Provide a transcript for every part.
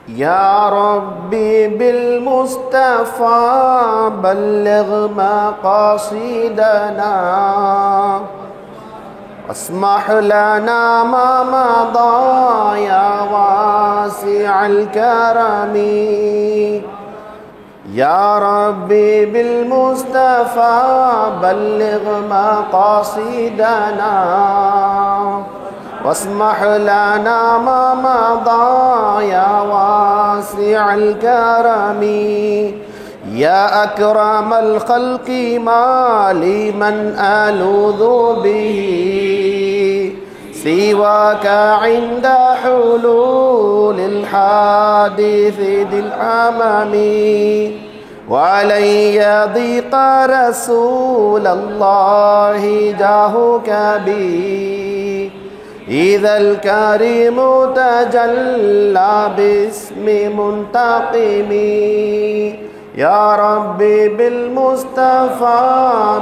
يا ربي بالمصطفى بلغ مقاصدنا اسمح لنا ما مضى يا واسع الكرم يا ربي بالمصطفى بلغ مقاصدنا واسمح لنا ما مضى يا واسع الكرم يا أكرم الخلق ما لي من ألوذ به سواك عند حلول الحادث ذي الأمم وعلي ضيق رسول الله جاهك بي إذا الكريم تجلى باسم منتقم يا ربي بالمصطفى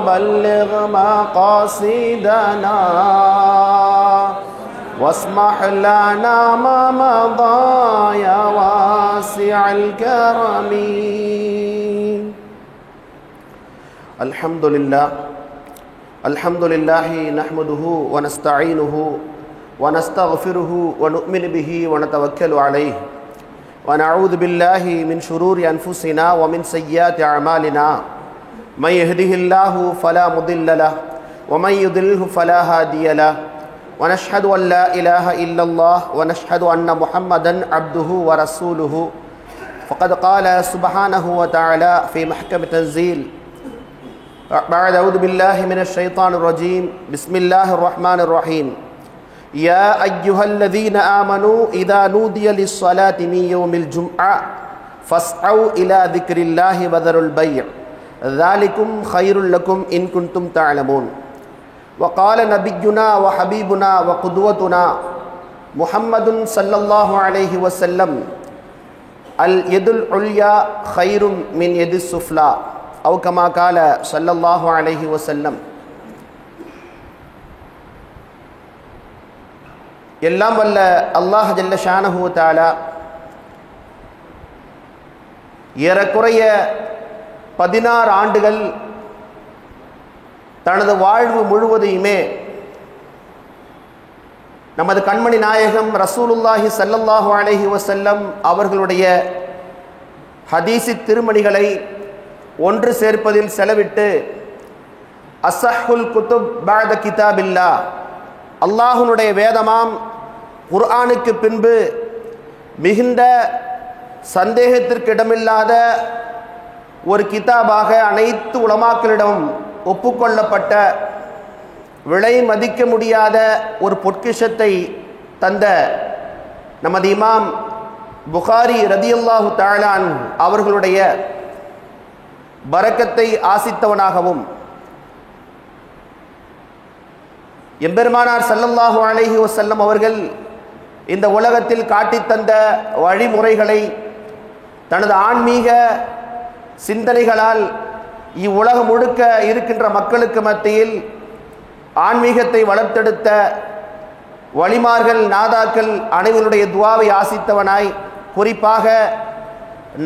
بلغ مقاصدنا واسمح لنا ما مضى يا واسع الكرم الحمد لله نحمده ونستعينه ونستغفره ونؤمن به ونتوكل عليه ونعوذ بالله من شرور أنفسنا ومن سيئات أعمالنا من يهده الله فلا مضل له ومن يضلله فلا هادي له ونشهد أن لا إله إلا الله ونشهد أن محمدا عبده ورسوله فقد قال سبحانه وتعالى في محكم تنزيل بعد أعوذ بالله من الشيطان الرجيم بسم الله الرحمن الرحيم يا أيها الذين آمنوا إذا نودي للصلاة من يوم الجمعة فاسعوا إلى ذكر الله وذروا البيع ذلكم خير لكم إن كنتم تعلمون وقال نبينا وحبيبنا وقدوتنا محمد صلى الله عليه وسلم اليد العليا خير من يد السفلى أو كما قال صلى الله عليه وسلم எல்லாம் வல்ல அல்லாஹ் ஜல்ல ஷானஹு வ தஆலா ஏறக்குறைய 16 ஆண்டுகள் தனது வாழ்வு முழுவதையுமே நமது கண்மணி நாயகம் ரசூலுல்லாஹி ஸல்லல்லாஹு அலைஹி வஸல்லம் அவர்களுடைய ஹதீஸி திருமணிகளை ஒன்று சேர்ப்பதில் செலவிட்டு அஸ்ஸஹுல் குதுப் பஅத கிதாபில்லாஹ் அல்லாஹ்வுடைய வேதமாம் குர்ஆனுக்கு பின்பு மிகுந்த சந்தேகத்திற்கு இடமில்லாத ஒரு கிதாபாக அனைத்து உலமாக்களிடம் ஒப்புக்கொள்ளப்பட்ட விலை மதிக்க முடியாத ஒரு பொற்கிஷத்தை தந்த நமது இமாம் புகாரி ரதியல்லாஹு தஆலா அன்ஹு அவர்களுடைய பரக்கத்தை ஆசித்தவனாகவும் எம்பெருமானார் ஸல்லல்லாஹு அலைஹி வஸல்லம் அவர்கள் இந்த உலகத்தில் காட்டித் தந்த வழிமுறைகளை தனது ஆன்மீக சிந்தனைகளால் இவ்வுலகம் முழுக்க இருக்கின்ற மக்களுக்கு மத்தியில் ஆன்மீகத்தை வளர்த்தெடுத்த வலிமார்கள் நாதாக்கள் அனைவருடைய துஆவை ஆசித்தவனாய் குறிப்பாக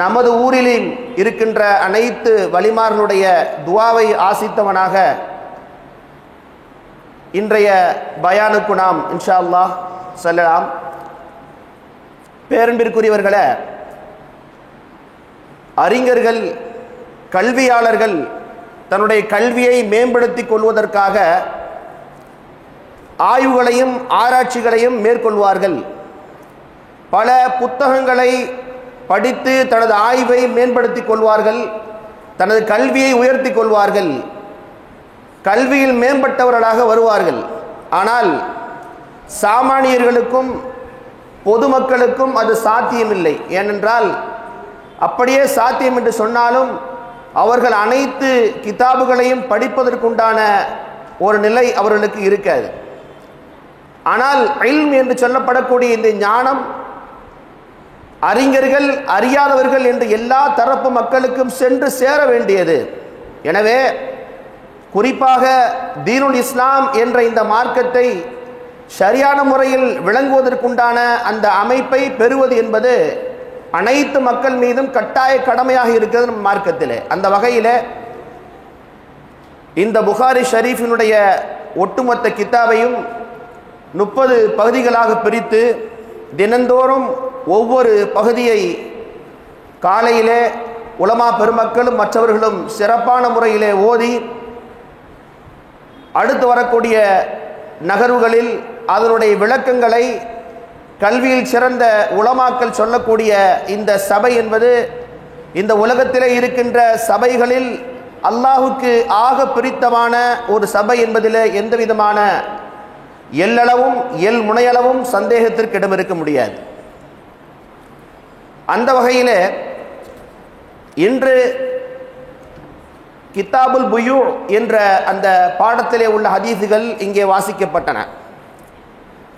நமது ஊரில் இருக்கின்ற அனைத்து வலிமார்களுடைய துஆவை ஆசித்தவனாக இன்றைய பயானுக்கு நாம் இன்ஷா அல்லாஹ் செல்லலாம். பேரன்பிற்குரியவர்களே, அறிஞர்கள் கல்வியாளர்கள் தன்னுடைய கல்வியை மேம்படுத்திக் கொள்வதற்காக ஆய்வுகளையும் ஆராய்ச்சிகளையும் மேற்கொள்வார்கள். பல புத்தகங்களை படித்து தனது ஆய்வை மேம்படுத்திக் கொள்வார்கள், தனது கல்வியை உயர்த்தி கொள்வார்கள், கல்வியில் மேம்பட்டவர்களாக வருவார்கள். ஆனால் சாமானியர்களுக்கும் பொதுமக்களுக்கும் அது சாத்தியமில்லை. ஏனென்றால் அப்படியே சாத்தியம் என்று சொன்னாலும் அவர்கள் அனைத்து கிதாபுகளையும் படிப்பதற்குண்டான ஒரு நிலை அவர்களுக்கு இருக்காது. ஆனால் இல்ம் என்று சொல்லப்படக்கூடிய இந்த ஞானம் அறிஞர்கள் அறியாதவர்கள் என்று எல்லா தரப்பு மக்களுக்கும் சென்று சேர வேண்டியது. எனவே குறிப்பாக தீனுல் இஸ்லாம் என்ற இந்த மார்க்கத்தை சரியான முறையில் விளங்குவதற்குண்டான அந்த அமைப்பை பெறுவது என்பது அனைத்து மக்கள் மீதும் கட்டாய கடமையாக இருக்கிறது நம் மார்க்கத்திலே. அந்த வகையில் இந்த புகாரி ஷரீஃபினுடைய ஒட்டுமொத்த கித்தாபையும் 30 பகுதிகளாக பிரித்து தினந்தோறும் ஒவ்வொரு பகுதியை காலையிலே உலமா பெருமக்களும் மற்றவர்களும் சிறப்பான முறையிலே ஓதி அடுத்து வரக்கூடிய நகர்வுகளில் அதனுடைய விளக்கங்களை கல்வியில் சிறந்த உலமாக்கள் சொல்லக்கூடிய இந்த சபை என்பது இந்த உலகத்திலே இருக்கின்ற சபைகளில் அல்லாஹுக்கு ஆக பிரித்தமான ஒரு சபை என்பதில் எந்த விதமான எல்லளவும் முனையளவும் சந்தேகத்திற்கு இடம் இருக்க முடியாது. அந்த வகையில் இன்று கித்தாபுல் புயூ என்ற அந்த பாடத்திலே உள்ள ஹதீஸுகள் இங்கே வாசிக்கப்பட்டன.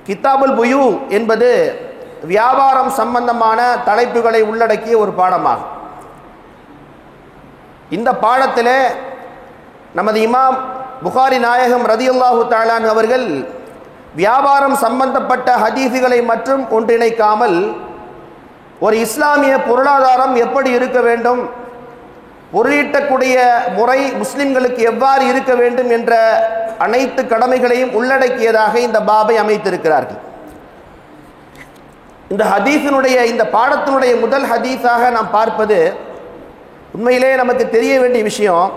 கித்தாபுல் புயூ என்பது வியாபாரம் சம்பந்தமான தலைப்புகளை உள்ளடக்கிய ஒரு பாடமாகும். இந்த பாடத்திலே நமது இமாம் புகாரி நாயகம் ரதியல்லாஹு தஆலா அவர்கள் வியாபாரம் சம்பந்தப்பட்ட ஹதீஸுகளை மற்றும் ஒன்றிணைக்காமல் ஒரு இஸ்லாமிய பொருளாதாரம் எப்படி இருக்க வேண்டும், பொருளீட்டக்கூடிய முறை முஸ்லிம்களுக்கு எவ்வாறு இருக்க வேண்டும் என்ற அனைத்து கடமைகளையும் உள்ளடக்கியதாக இந்த பாபை அமைத்திருக்கிறார்கள். இந்த ஹதீஸினுடைய இந்த பாடத்தினுடைய முதல் ஹதீஸாக நாம் பார்ப்பது உண்மையிலே நமக்கு தெரிய வேண்டிய விஷயம்.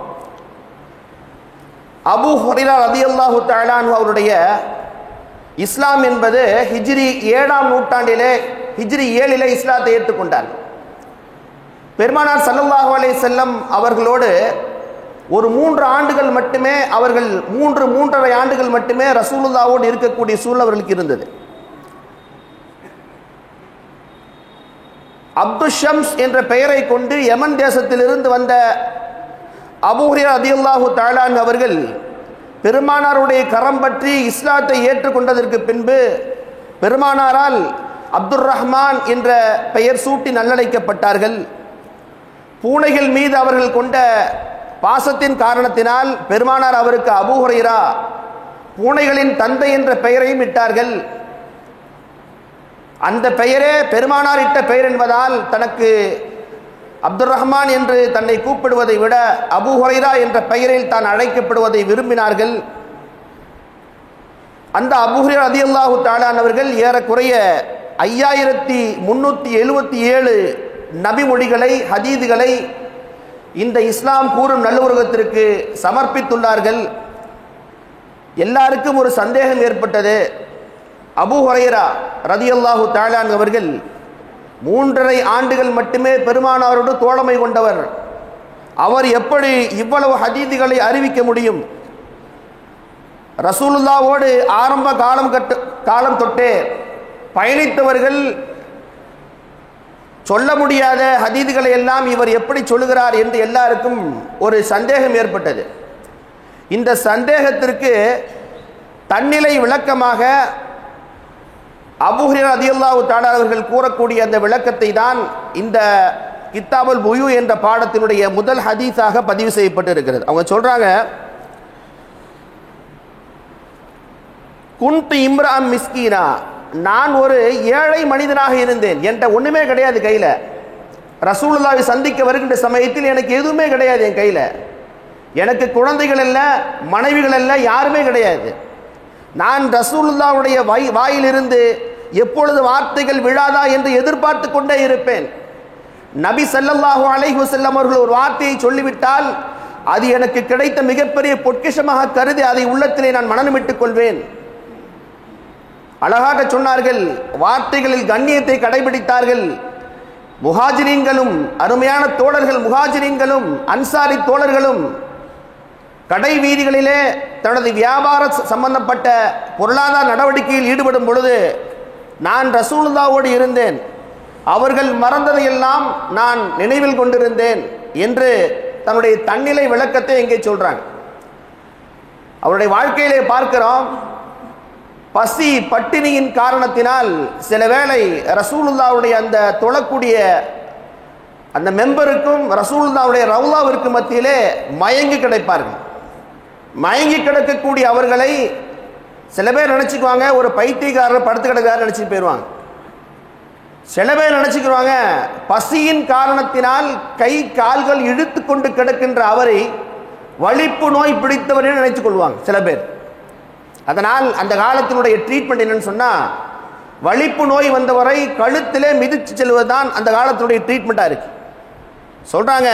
அபூ ஹுரைரா ரலியல்லாஹு தஆலா அன்ஹு அவருடைய இஸ்லாம் என்பது ஹிஜ்ரி 7ஆம் நூற்றாண்டிலே ஹிஜ்ரி 7 இஸ்லாத்தை ஏற்றுக்கொண்டார். பெருமானார் ஸல்லல்லாஹு அலைஹி வஸல்லம் அவர்களோடு ஒரு 3 ஆண்டுகள் மட்டுமே அவர்கள் 3.5 ஆண்டுகள் மட்டுமே ரசூலுல்லாஹ்வோடு இருக்கக்கூடிய சூழல் அவர்களுக்கு இருந்தது. அப்துல் ஷம்ஸ் என்ற பெயரை கொண்டு யமன் தேசத்திலிருந்து வந்த அபூ ஹுரைரா ரலியல்லாஹு தஆலா அன்ஹு அவர்கள் பெருமானாருடைய கரம் பற்றி இஸ்லாத்தை ஏற்றுக்கொண்டதற்கு பின்பு பெருமானாரால் அப்துர் ரஹ்மான் என்ற பெயர் சூட்டி நல்லழைக்கப்பட்டார்கள். பூனைகள் மீது அவர்கள் கொண்ட பாசத்தின் காரணத்தினால் பெருமானார் அவருக்கு அபூ ஹுரைரா பூனைகளின் தந்தை என்ற பெயரையும் இட்டார்கள். அந்த பெயரே பெருமானார் இட்ட பெயர் என்பதால் தனக்கு அப்துர் ரஹ்மான் என்று தன்னை கூப்பிடுவதை விட அபூ ஹுரைரா என்ற பெயரில் தான் அழைக்கப்படுவதை விரும்பினார்கள். அந்த அபூ ஹுரைரா ரலியல்லாஹு தஆலா அவர்கள் ஏறக்குறைய 5377 நபிமொழிகளை ஹதீதுகளை இந்த இஸ்லாம் கூறும் நல்லுலகத்திற்கு சமர்ப்பித்துள்ளார்கள். எல்லாருக்கும் ஒரு சந்தேகம் ஏற்பட்டது. அபூ ஹுரைரா ரலியல்லாஹு தஆலா அவர்கள் 3.5 ஆண்டுகள் மட்டுமே பெருமானாரோடு தோழமை கொண்டவர். அவர் எப்படி இவ்வளவு ஹதீதுகளை அறிவிக்க முடியும்? ரசூலுல்லாஹ்வோடு ஆரம்ப காலம் தொட்டே பயணித்தவர்கள் சொல்ல முடியாத ஹதீதுகளை எல்லாம் இவர் எப்படி சொல்லுகிறார் என்று எல்லாருக்கும் ஒரு சந்தேகம் ஏற்பட்டது. இந்த சந்தேகத்திற்கு தன்னிலை விளக்கமாக அபூ ஹுரைரா ரலியல்லாஹு தஆலா அவர்கள் கூறக்கூடிய அந்த விளக்கத்தை தான் இந்த கித்தாபுல் புயூ என்ற பாடத்தினுடைய முதல் ஹதீஸாக பதிவு செய்யப்பட்டு இருக்கிறது. அவங்க சொல்றாங்க, குன்து இம்ரான் மிஸ்கீனா, நான் ஒரு ஏழை மனிதனாக இருந்தேன். என்கிட்ட ஒண்ணுமே கிடையாது கையில. ரசூலுல்லாஹை சந்திக்க வருகின்ற சமயத்தில் எனக்கு எதுவுமே கிடையாது என் கையில. எனக்கு குழந்தைகள் அல்ல, மனைவிகள் அல்ல, யாருமே கிடையாது. நான் ரசூலுல்லாஹ்வுடைய வாயிலிருந்து எப்பொழுது வார்த்தைகள் விழாதா என்று எதிர்பார்த்து கொண்டே இருப்பேன். நபி ஸல்லல்லாஹு அலைஹி வஸல்லம் அவர்கள் ஒரு வார்த்தையை சொல்லிவிட்டால் அது எனக்கு கிடைத்த மிகப்பெரிய பொக்கிஷமாக கருதி அதை உள்ளத்திலே நான் மனனமிட்டுக் கொள்வேன். அழகாக சொன்னார்கள். வார்த்தைகளில் கண்ணியத்தை கடைபிடித்தார்கள். முஹாஜிரீன்களும் அருமையான தோழர்கள் முஹாஜிரீன்களும் அன்சாரி தோழர்களும் கடை வீதிகளிலே தனது வியாபார சம்பந்தப்பட்ட பொருளாதார நடவடிக்கையில் ஈடுபடும் பொழுது நான் ரசூலுல்லாஹ்வோடு இருந்தேன். அவர்கள் மறந்ததையெல்லாம் நான் நினைவில் கொண்டிருந்தேன் என்று தன்னுடைய தன்னிலை விளக்கத்தை இங்கே சொல்றாங்க. அவருடைய வாழ்க்கையிலே பார்க்கிறோம், பசி பட்டினியின் காரணத்தினால் சில வேளை ரசூலுல்லாஹ்வுடைய அந்த தொழக்கூடிய அந்த மெம்பருக்கும் ரசூலுல்லாஹ்வுடைய ரவுலாவிற்கு மத்தியிலே மயங்கி கிடைப்பார்கள். மயங்கி கிடக்கக்கூடிய அவர்களை சில பேர் நினைச்சுக்குவாங்க ஒரு பைத்தியக்காரர் படுத்து கிடக்கிறார் நினைச்சிட்டு போயிடுவாங்க. சில பேர் நினைச்சுக்கிறாங்க, பசியின் காரணத்தினால் கை கால்கள் இழுத்து கொண்டு கிடக்கின்ற அவரை வலிப்பு நோய் பிடித்தவர் என்று நினைத்துக் கொள்வாங்க சில பேர். அதனால் அந்த காலத்தினுடைய ட்ரீட்மெண்ட் என்னன்னு சொன்னா, வலிப்பு நோய் வந்தவரை கழுத்திலே மிதித்து செல்வதுதான் அந்த காலத்தினுடைய ட்ரீட்மெண்ட்டாக இருக்கு. சொல்றாங்க,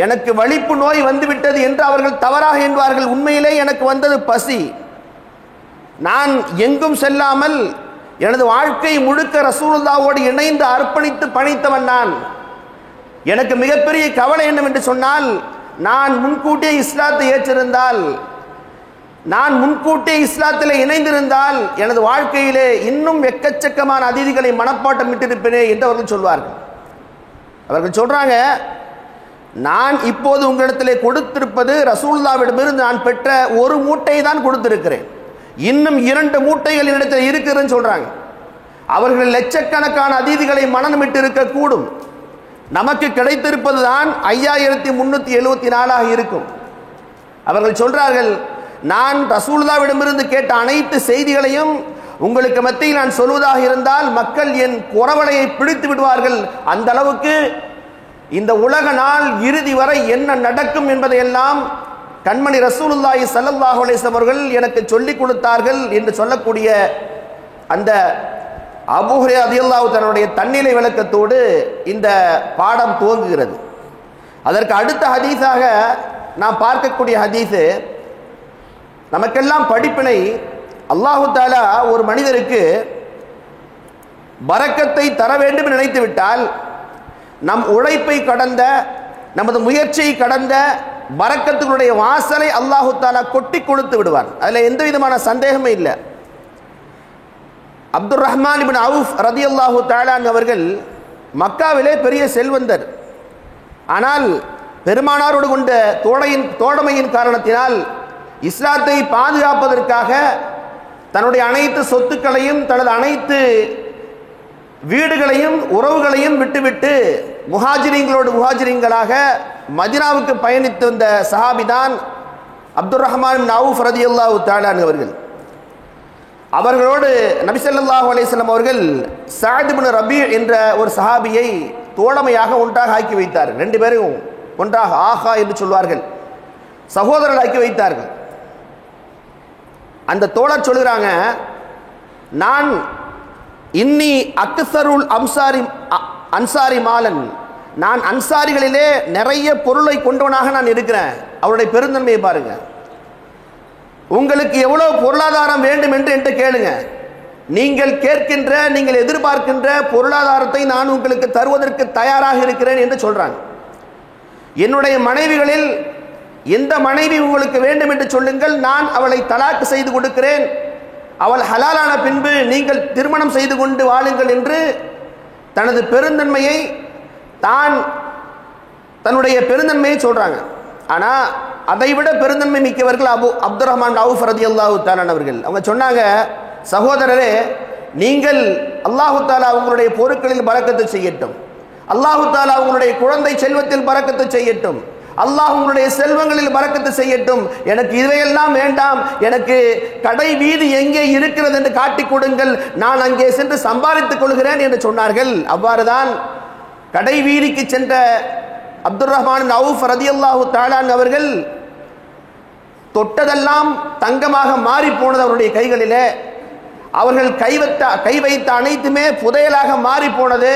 எனக்கு வலிப்பு நோய் வந்துவிட்டது என்று அவர்கள் தவறாக என்பார்கள். உண்மையிலே எனக்கு வந்தது பசி. நான் எங்கும் செல்லாமல் எனது வாழ்க்கை முழுக்க ரசூலுல்லாஹ்வோடு இணைந்து அர்ப்பணித்து பணித்தவன் நான். எனக்கு மிகப்பெரிய கவலை என்னவென்று சொன்னால், நான் முன்கூட்டியே இஸ்லாத்தை ஏற்றிருந்தால், நான் முன்கூட்டியே இஸ்லாத்திலே இணைந்திருந்தால் எனது வாழ்க்கையிலே இன்னும் எக்கச்சக்கமான அதிதிகளை மனப்பாட்டம் விட்டிருப்பேனே என்று அவர்கள் சொல்வார்கள். அவர்கள் சொல்றாங்க, நான் இப்போது உங்களிடத்திலே கொடுத்திருப்பது ரசூலுல்லாஹ்விடமிருந்து நான் பெற்ற ஒரு மூட்டை தான் கொடுத்திருக்கிறேன். இன்னும் 2 மூட்டைகள் என்னிடத்தில் இருக்குதுன்னு சொல்றாங்க. அவர்கள் லட்சக்கணக்கான அதிதிகளை மனமிட்டு இருக்கக்கூடும். நமக்கு கிடைத்திருப்பது தான் 5374 இருக்கும். அவர்கள் சொல்றார்கள், நான் ரசூலுல்லாஹ்விடமிருந்து கேட்ட அனைத்து செய்திகளையும் உங்களுக்கு மத்தியில் நான் சொல்வதாக இருந்தால் மக்கள் என் குரவலையை பிடித்து விடுவார்கள். அந்த அளவுக்கு இந்த உலக நாள் இறுதி வரை என்ன நடக்கும் என்பதையெல்லாம் கண்மணி ரசூலுல்லாஹி ஸல்லல்லாஹு அலைஹி வஸல்லம் அவர்கள் எனக்கு சொல்லிக் கொடுத்தார்கள் என்று சொல்லக்கூடிய அந்த அபூ ஹுரைரா ரலியல்லாஹு தன்னுடைய தன்னிலை விளக்கத்தோடு இந்த பாடம் துவங்குகிறது. அதற்கு அடுத்த ஹதீஸாக நாம் பார்க்கக்கூடிய ஹதீஸு நமக்கெல்லாம் படிப்பினை. அல்லாஹு தஆலா ஒரு மனிதருக்கு பரக்கத்தை தர வேண்டும் நினைத்து விட்டால், நம் உழைப்பை கடந்த, நமது முயற்சியை கடந்த பரக்கத்துடைய வாசலை அல்லாஹு தஆலா கொட்டி கொடுத்து விடுவார். அதில் எந்த விதமான சந்தேகமே இல்லை. அப்துர் ரஹ்மான் இப்னு அவுஃப் ரலியல்லாஹு தஆலா அவர்கள் மக்காவிலே பெரிய செல்வந்தர். ஆனால் பெருமானாரோடு கொண்ட தோழமையின் காரணத்தினால் இஸ்லாத்தை பாதுகாப்பதற்காக தன்னுடைய அனைத்து சொத்துக்களையும் தனது அனைத்து வீடுகளையும் உறவுகளையும் விட்டுவிட்டு முஹாஜிரீங்களாக மதீனாவுக்கு பயணித்து வந்த சஹாபிதான் அப்துர் ரஹ்மான் இப்னு அவுஃப் ரலியல்லாஹு தஆலா அவர்கள். அவர்களோடு நபி ஸல்லல்லாஹு அலைஹி வஸல்லம் அவர்கள் சஅத் இப்னு ரபீ என்ற ஒரு சஹாபியை தோழமையாக ஒன்றாக ஆக்கி வைத்தார். 2 பேரும் ஒன்றாக ஆஹா என்று சொல்வார்கள், சகோதரர்கள் ஆக்கி வைத்தார்கள். அந்த தோழர் சொல்கிறாங்க, நான் இன்னி அக்ஸருல் அன்சாரி மாலன், நான் அன்சாரிகளிலே நிறைய பொருளை கொண்டவனாக நான் இருக்கிறேன். அவருடைய பெருந்தன்மையை பாருங்க. உங்களுக்கு எவ்வளவு பொருளாதாரம் வேண்டும் என்று என்கிட்ட கேளுங்க, நீங்கள் கேட்கின்ற, நீங்கள் எதிர்பார்க்கின்ற பொருளாதாரத்தை நான் உங்களுக்கு தருவதற்கு தயாராக இருக்கிறேன் என்று சொல்றாங்க. என்னுடைய மனைவிகளில் எந்த மனைவி உங்களுக்கு வேண்டும் என்று சொல்லுங்கள், நான் அவளை தலாக்கு செய்து கொடுக்கிறேன். அவள் ஹலாலான பின்பு நீங்கள் திருமணம் செய்து கொண்டு வாழுங்கள் என்று தனது பெருந்தன்மையை தன்னுடைய பெருந்தன்மையை சொல்றாங்க. ஆனா அதைவிட பெருந்தன்மை மிக்கவர்கள் அப்துர் ரஹ்மான் அவுஃப் ரலியல்லாஹு தஆலா அவர்கள். அவங்க சொன்னாங்க, சகோதரரே, நீங்கள் அல்லாஹு தஆலா உங்களுடைய பொருட்களில் பரக்கத்து செய்யட்டும், அல்லாஹு தஆலா உங்களுடைய குழந்தை செல்வத்தில் பரக்கத்து செய்யட்டும், அல்லாஹ் உங்களுடைய செல்வங்களில் பரக்கத்து செய்யட்டும். எனக்கு இவையெல்லாம் வேண்டாம், எனக்கு கடை வீதி எங்கே இருக்கிறது என்று காட்டிக் கொடுங்கள், நான் அங்கே சென்று சம்பாதித்துக் கொள்கிறேன் என்று சொன்னார்கள். அவ்வாறுதான் கடை வீதிக்கு சென்ற அப்துர் ரஹ்மான் அவுஃப் ரலியல்லாஹு தஆலா அவர்கள் தொட்டதெல்லாம் தங்கமாக மாறி போனது அவருடைய கைகளிலே. அவர்கள் கை வைத்த அனைத்துமே புதையலாக மாறி போனது.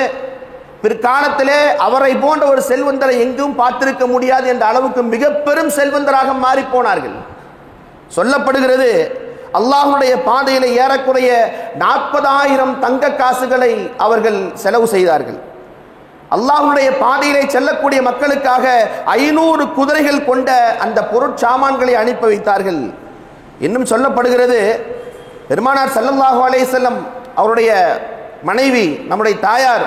பிற்காலத்திலே அவரை போன்ற ஒரு செல்வந்தரை எங்கும் பார்த்திருக்க முடியாது என்ற அளவுக்கு மிக பெரும் செல்வந்தராக மாறி போனார்கள். சொல்லப்படுகிறது, அல்லாஹ்வுடைய பாதையிலே ஏறக்குறைய 40,000 தங்க காசுகளை அவர்கள் செலவு செய்தார்கள். அல்லாஹ்வுடைய பாதையிலே செல்லக்கூடிய மக்களுக்காக 500 குதிரைகள் கொண்ட அந்த பொருட்சாமான்களை அனுப்பி வைத்தார்கள். இன்னும் சொல்லப்படுகிறது, பெருமானார் ஸல்லல்லாஹு அலைஹி வஸல்லம் அவருடைய மனைவி நம்முடைய தாயார்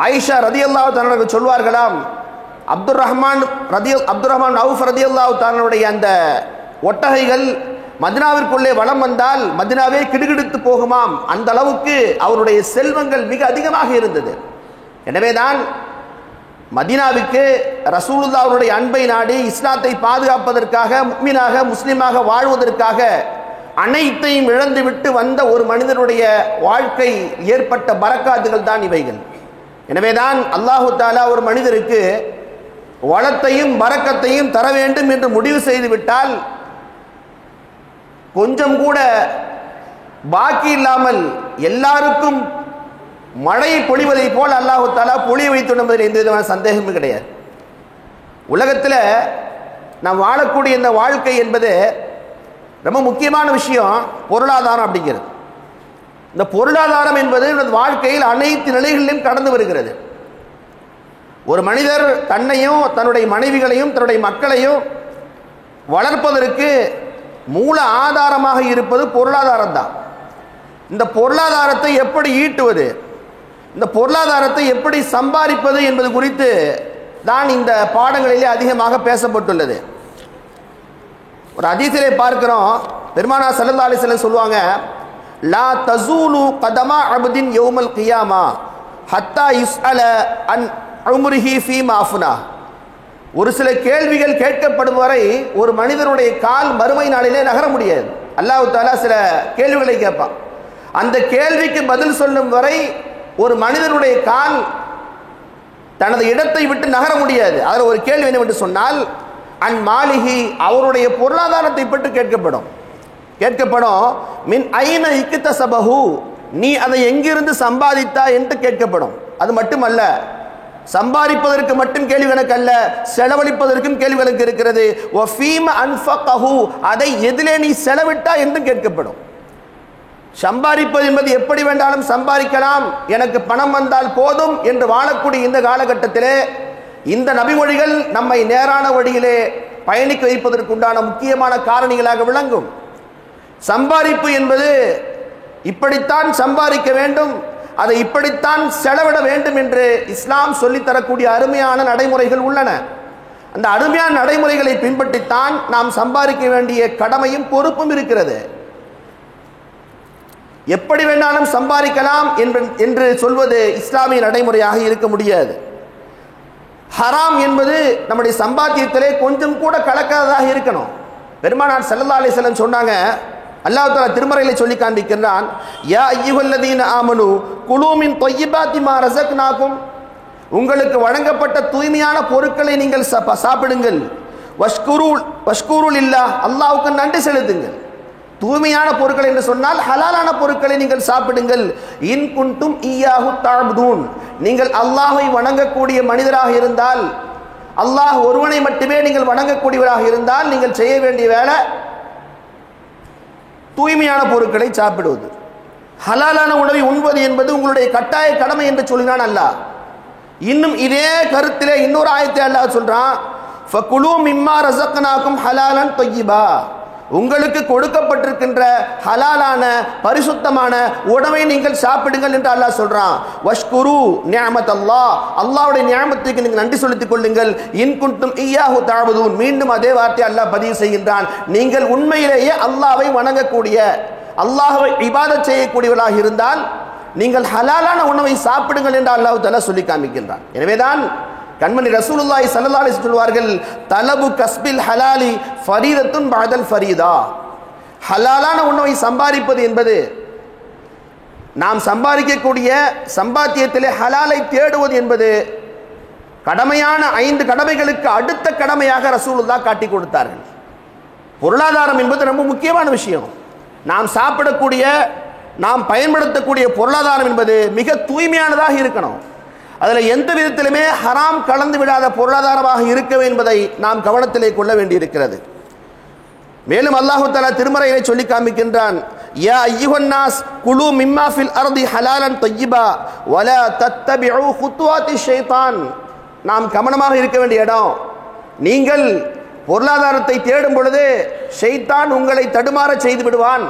ஆயிஷா ரலியல்லாஹு தஆலா சொல்வார்களாம், அப்துர் ரஹ்மான் அவுஃப் ரலியல்லாஹு தஆலாவுடைய அந்த ஒட்டகைகள் மதீனாவிற்குள்ளே வலம் வந்தால் மதீனாவே கிடுகிடுத்து போகுமாம். அந்த அளவுக்கு அவருடைய செல்வங்கள் மிக அதிகமாக இருந்தது. எனவேதான் மதீனாவுக்கு ரசூலுல்லாஹ்வுடைய அன்பை நாடி இஸ்லாத்தை பாதுகாப்பதற்காக, முஃமினாக முஸ்லிமாக வாழ்வதற்காக அனைத்தையும் இழந்துவிட்டு வந்த ஒரு மனிதனுடைய வாழ்க்கை ஏற்பட்ட பரக்காத்துகள் தான் இவைகள். எனவேதான் அல்லாஹு தஆலா ஒரு மனிதருக்கு வளத்தையும் பரக்கத்தையும் தர வேண்டும் என்று முடிவு செய்துவிட்டால் கொஞ்சம் கூட பாக்கி இல்லாமல் எல்லாருக்கும் மழை பொழிவதை போல் அல்லாஹு தஆலா பொழிய வைத்து என்பதில் எந்த விதமான சந்தேகமும் கிடையாது. உலகத்தில் நாம் வாழக்கூடிய இந்த வாழ்க்கை என்பது ரொம்ப முக்கியமான விஷயம். பொருளாதாரம் அப்படிங்கிறது, இந்த பொருளாதாரம் என்பது வாழ்க்கையில் அனைத்து நிலைகளிலும் கடந்து வருகிறது. ஒரு மனிதர் தன்னையும் தன்னுடைய மனைவிகளையும் தன்னுடைய மக்களையும் வளர்ப்பதற்கு மூல ஆதாரமாக இருப்பது பொருளாதாரம் தான். இந்த பொருளாதாரத்தை எப்படி ஈட்டுவது, இந்த பொருளாதாரத்தை எப்படி சம்பாதிப்பது என்பது குறித்து தான் இந்த பாடங்களிலே அதிகமாக பேசப்பட்டுள்ளது. ஒரு ஹதீஸிலே பார்க்கிறோம், பெருமானார் ஸல்லல்லாஹு அலைஹி வஸல்லம் சொல்வாங்க, லா தஸூலு கதமா அப்தின் யௌமல் கியாமா ஹத்தா யுஸ்அல அன் உம்ரிஹி ஃபீமா அஃப்னா. ஒரு சில கேள்விகள் கேட்கப்படும் வரை ஒரு மனிதனுடைய கால் மறுமை நாளிலே நகர முடியாது. அல்லாஹ் தஆலா சில கேள்விகளை கேட்பான். அந்த கேள்விக்கு பதில் சொல்லும் வரை ஒரு மனிதனுடைய கால் தனது இடத்தை விட்டு நகர முடியாது. அதில் ஒரு கேள்வி என்னவென்று சொன்னால், அன் மாலிஹி, அவருடைய பொருளாதாரத்தை பற்றி கேட்கப்படும். மின் ஐன இக்தஸபஹு, நீ அதை எங்கிருந்து சம்பாதித்தா என்று கேட்கப்படும். அது மட்டுமல்ல, சம்பாதிப்பதற்கு மட்டும் கேள்வி கணக்கு அல்ல, செலவழிப்பதற்கும் கேள்வி கணக்கு இருக்கிறது. வ ஃபீம அன்ஃபகஹு, அதை எதிலே நீ செலவிட்டா என்றும் கேட்கப்படும். சம்பாதிப்பது என்பது எப்படி வேண்டாலும் சம்பாதிக்கலாம், எனக்கு பணம் வந்தால் போதும் என்று வாழக்கூடிய இந்த காலகட்டத்திலே இந்த நபிமொழிகள் நம்மை நேரான வழியிலே பயணிக்க வைப்பதற்குண்டான முக்கியமான காரணிகளாக விளங்கும். சம்பாதிப்பு என்பது இப்படித்தான் சம்பாதிக்க வேண்டும், அதை இப்படித்தான் செலவிட வேண்டும் என்று இஸ்லாம் சொல்லித்தரக்கூடிய அருமையான நடைமுறைகள் உள்ளன. அந்த அருமையான நடைமுறைகளை பின்பற்றித்தான் நாம் சம்பாதிக்க வேண்டிய கடமையும் பொறுப்பும் இருக்கிறது. எப்படி வேண்டாலும் சம்பாதிக்கலாம் என்று சொல்வது இஸ்லாமிய நடைமுறையாக இருக்க முடியாது. ஹராம் என்பது நம்முடைய சம்பாத்தியத்திலே கொஞ்சம் கூட கலக்காததாக இருக்கணும். பெருமானார் ஸல்லல்லாஹு அலைஹி வஸல்லம் சொன்னாங்க, அல்லாஹ் தஆலா திருமறையிலே சொல்லி காண்பிக்கின்றான், யா அய்யுஹல்லதீன ஆமனு குலூ மின் தொய்யிபாத்தி மா ரஸக்னாகும், உங்களுக்கு வழங்கப்பட்ட தூய்மையான பொருட்களை நீங்கள் சாப்பிடுங்கள். வஷ்குரு லில்லாஹ், அல்லாஹ்வுக்கு நன்றி செலுத்துங்கள். தூய்மையான பொருட்கள் என்று சொன்னால் ஹலாலான பொருட்களை நீங்கள் சாப்பிடுங்கள். இன் குன்தும் ஈயாஹு தஅபுதூன், நீங்கள் அல்லாஹ்வை வணங்கக்கூடிய மனிதராக இருந்தால், அல்லாஹ் ஒருவனை மட்டுமே நீங்கள் வணங்கக்கூடியவராக இருந்தால், நீங்கள் செய்ய வேண்டிய வேலை தூய்மையான பொருட்களை சாப்பிடுவது. ஹலாலான உணவை உண்பது என்பது உங்களுடைய கட்டாய கடமை என்று சொல்கிறான் அல்லாஹ். இன்னும் இதே கருத்திலே இன்னொரு ஆயத்தை அல்லாஹ் சொல்றான், ஃபகுலூ மிம்மா ரஸக்னாகும் ஹலாலன் தொய்யிபா, உங்களுக்கு கொடுக்கப்பட்டிருக்கின்ற ஹலாலான பரிசுத்தமான உணவை நீங்கள் சாப்பிடுங்கள் என்று அல்லாஹ் சொல்றான். வஷ்குரு நிஅமத் அல்லாஹ், அல்லாஹ்வுடைய நிஅமத்துக்கு நீங்கள் நன்றி செலுத்திக் கொள்ளுங்கள். இன் குன்தும் ஈயாஹு தஅபுதூன், மீண்டும் அதே வார்த்தை அல்லாஹ் பதிவு செய்கின்றான், நீங்கள் உண்மையிலேயே அல்லாஹ்வை வணங்கக்கூடிய, அல்லாஹ்வை இபாதத் செய்யக்கூடியவர்களாக இருந்தால் நீங்கள் ஹலாலான உணவை சாப்பிடுங்கள் என்று அல்லாஹ் தஆலா சொல்லி காண்பிக்கின்றான். எனவேதான் கண்மணி ரசூலுல்லாஹி ஸல்லல்லாஹு அலைஹி வஸல்லம் சொல்வார்கள், தலபு கஸ்பில் ஹலாலி ஃபரீதத்துன் பஅதல் ஃபரீதா, ஹலாலான உணவை சம்பாதிப்பது என்பது, நாம் சம்பாதிக்கக்கூடிய சம்பாத்தியத்திலே ஹலாலை தேடுவது என்பது கடமையான 5 கடமைகளுக்கு அடுத்த கடமையாக ரசூலுல்லாஹ் காட்டி கொடுத்தார்கள். பொருளாதாரம் என்பது ரொம்ப முக்கியமான விஷயம். நாம் சாப்பிடக்கூடிய, நாம் பயன்படுத்தக்கூடிய பொருளாதாரம் என்பது மிக தூய்மையானதாக இருக்கணும். அதில் எந்த விதத்திலுமே ஹராம் கலந்து விடாத பொருளாதாரமாக இருக்க என்பதை நாம் கவனத்திலே கொள்ள வேண்டியிருக்கிறது. மேலும் அல்லாஹு தஆலா திருமறையிலே சொல்லி காண்பிக்கின்றான், யா அய்யுஹன்னாஸ் குலூ மிம்மா ஃபில் அர்தி ஹலாலன் தொய்யிபா வலா தத்தபிஉ குத்துவாத்தி ஷைத்தான். நாம் கவனமாக இருக்க வேண்டிய இடம், நீங்கள் பொருளாதாரத்தை தேடும் பொழுது ஷைத்தான் உங்களை தடுமாற செய்து விடுவான்,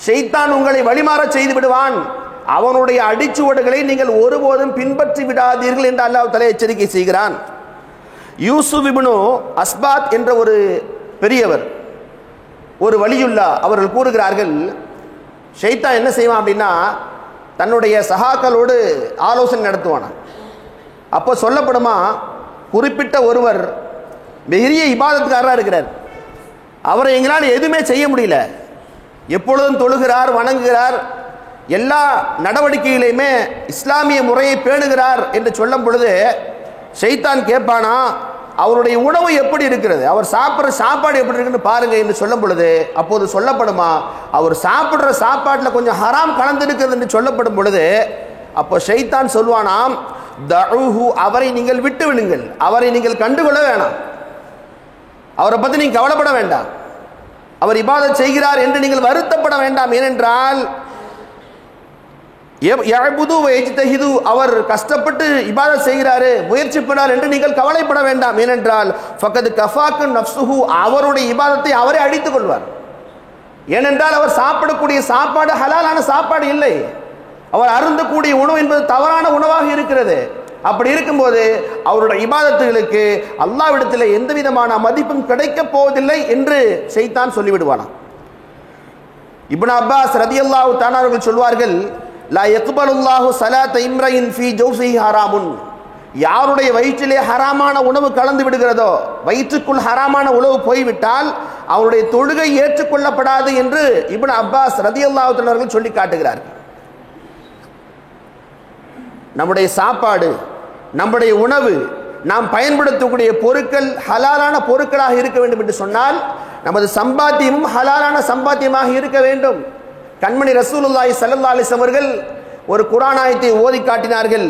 ஷைத்தான் உங்களை வழிமாற செய்து விடுவான், அவனுடைய அடிச்சுவடுகளை நீங்கள் ஒருபோதும் பின்பற்றி விடாதீர்கள் என்று அல்லாஹ் தஆலா எச்சரிக்கை செய்கிறான். யூசுப் இப்னு அஸ்பாத் என்ற ஒரு பெரியவர், ஒரு வலியுல்லா, அவர்கள் கூறுகிறார்கள், ஷைத்தான் என்ன செய்வான் அப்படின்னா, தன்னுடைய சகாக்களோடு ஆலோசனை நடத்துவான். அப்போ சொல்லப்படுமா, குறிப்பிட்ட ஒருவர் பெரிய இபாதத்துக்காரராக இருக்கிறார், அவரை எங்களால் எதுவுமே செய்ய முடியல, எப்பொழுதும் தொழுகிறார், வணங்குகிறார், எல்லா நடவடிக்கையிலையுமே இஸ்லாமிய முறையை பேணுகிறார் என்று சொல்லும் பொழுது ஷைத்தான் கேட்பானா, அவருடைய உணவு எப்படி இருக்கிறது, அவர் சாப்பிட்ற சாப்பாடு எப்படி இருக்குன்னு பாருங்க என்று சொல்லும் பொழுது அப்போது சொல்லப்படுமா, அவர் சாப்பிட்ற சாப்பாட்டில் கொஞ்சம் ஹராம் கலந்திருக்கிறது என்று சொல்லப்படும் பொழுது அப்போ ஷைத்தான் சொல்வானாம், தஉஹு, அவரை நீங்கள் விட்டு விடுங்கள், அவரை நீங்கள் கண்டுகொள்ள வேணாம், அவரை பற்றி நீங்கள் கவலைப்பட வேண்டாம், அவர் இபாதத் செய்கிறார் என்று நீங்கள் வருத்தப்பட வேண்டாம். ஏனென்றால் அவர் கஷ்டப்பட்டு இபாதத் செய்கிறாரு, முயற்சி பண்ணார் என்று நீங்கள் கவலைப்பட வேண்டாம். ஏனென்றால் ஃபகத் கஃபாக்கு நஃப்ஸுஹு, அவருடைய இபாதத்தை அவரே அடித்துக் கொள்வார். ஏனென்றால் அவர் சாப்பிடக்கூடிய சாப்பாடு ஹலாலான சாப்பாடு இல்லை, அவர் அருந்தக்கூடிய உணவு என்பது தவறான உணவாக இருக்கிறது. அப்படி இருக்கும்போது அவருடைய இபாதத்துகளுக்கு அல்லாஹ்விடத்தில் எந்த விதமான மதிப்பும் கிடைக்கப் போவதில்லை என்று ஷைத்தான் சொல்லிவிடுவானாம். இப்னு அப்பாஸ் ரலியல்லாஹு தஆலா அவர்கள் சொல்வார்கள், லா யக்பலுல்லாஹு ஸலாத இம்ரைன் ஃபீ ஜௌஃபிஹி ஹராமுன், யாருடைய வயிற்றிலே ஹராமான உணவு கலந்து விடுகிறதோ, வயிற்றுக்குள் ஹராமான உணவு போய்விட்டால் அவருடைய தொழுகை ஏற்றுக்கொள்ளப்படாது என்று இப்னு அப்பாஸ் ரலியல்லாஹு தஆலா அவர்கள் சொல்லி காட்டுகிறார்கள். நம்முடைய சாப்பாடு, நம்முடைய உணவு, நாம் பயன்படுத்தக்கூடிய பொருட்கள் ஹலாலான பொருட்களாக இருக்க வேண்டும் என்று சொன்னால் நமது சம்பாத்தியமும் ஹலாலான சம்பாத்தியமாக இருக்க வேண்டும். கண்மணி ரசூலுல்லாஹி ஸல்லல்லாஹு அலைஹி வஸல்லம் அவர்கள் ஒரு குர்ஆன் ஆயத்தை ஓதி காட்டினார்கள்.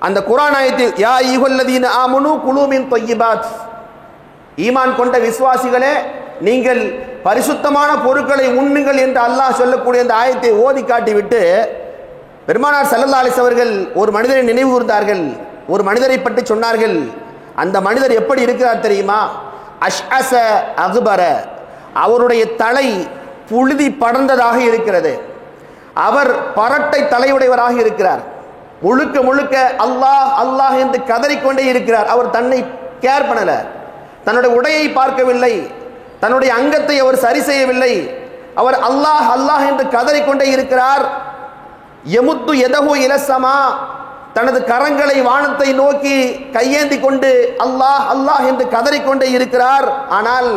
அந்த குர்ஆன் ஆயத்தில் யா அய்யுஹல்லதீன ஆமனு குலூ மின் தய்யிபாத், ஈமான் கொண்ட விசுவாசிகளே நீங்கள் பரிசுத்தமான பொருட்களை உண்ணுங்கள் என்று அல்லாஹ் சொல்லக்கூடிய அந்த ஆயத்தை ஓதி காட்டிவிட்டு பெருமானார் ஸல்லல்லாஹு அலைஹி வஸல்லம் அவர்கள் ஒரு மனிதரை நினைவு கூர்ந்தார்கள். ஒரு மனிதரை பற்றி சொன்னார்கள். அந்த மனிதர் எப்படி இருக்கிறார் தெரியுமா? அஷ்அஸ அக்பர, அவருடைய தலை புழுதி படர்ந்ததாக இருக்கிறது, அவர் பரட்டை தலையுடையவராக இருக்கிறார், முழுக்க முழுக்க அல்லாஹ் அல்லாஹ் என்று கதறிக்கொண்டே இருக்கிறார். அவர் தன்னை கேர் பண்ணல, தன்னுடைய உடையை பார்க்கவில்லை, தன்னுடைய அங்கத்தை அவர் சரி செய்யவில்லை, அவர் அல்லாஹ் அல்லாஹ் என்று கதறிக்கொண்டே இருக்கிறார். யமுத்து யதஹு இலஸ்ஸமா, தனது கரங்களை வானத்தை நோக்கி கையேந்தி கொண்டு அல்லாஹ் அல்லாஹ் என்று கதறிக்கொண்டே இருக்கிறார். ஆனால்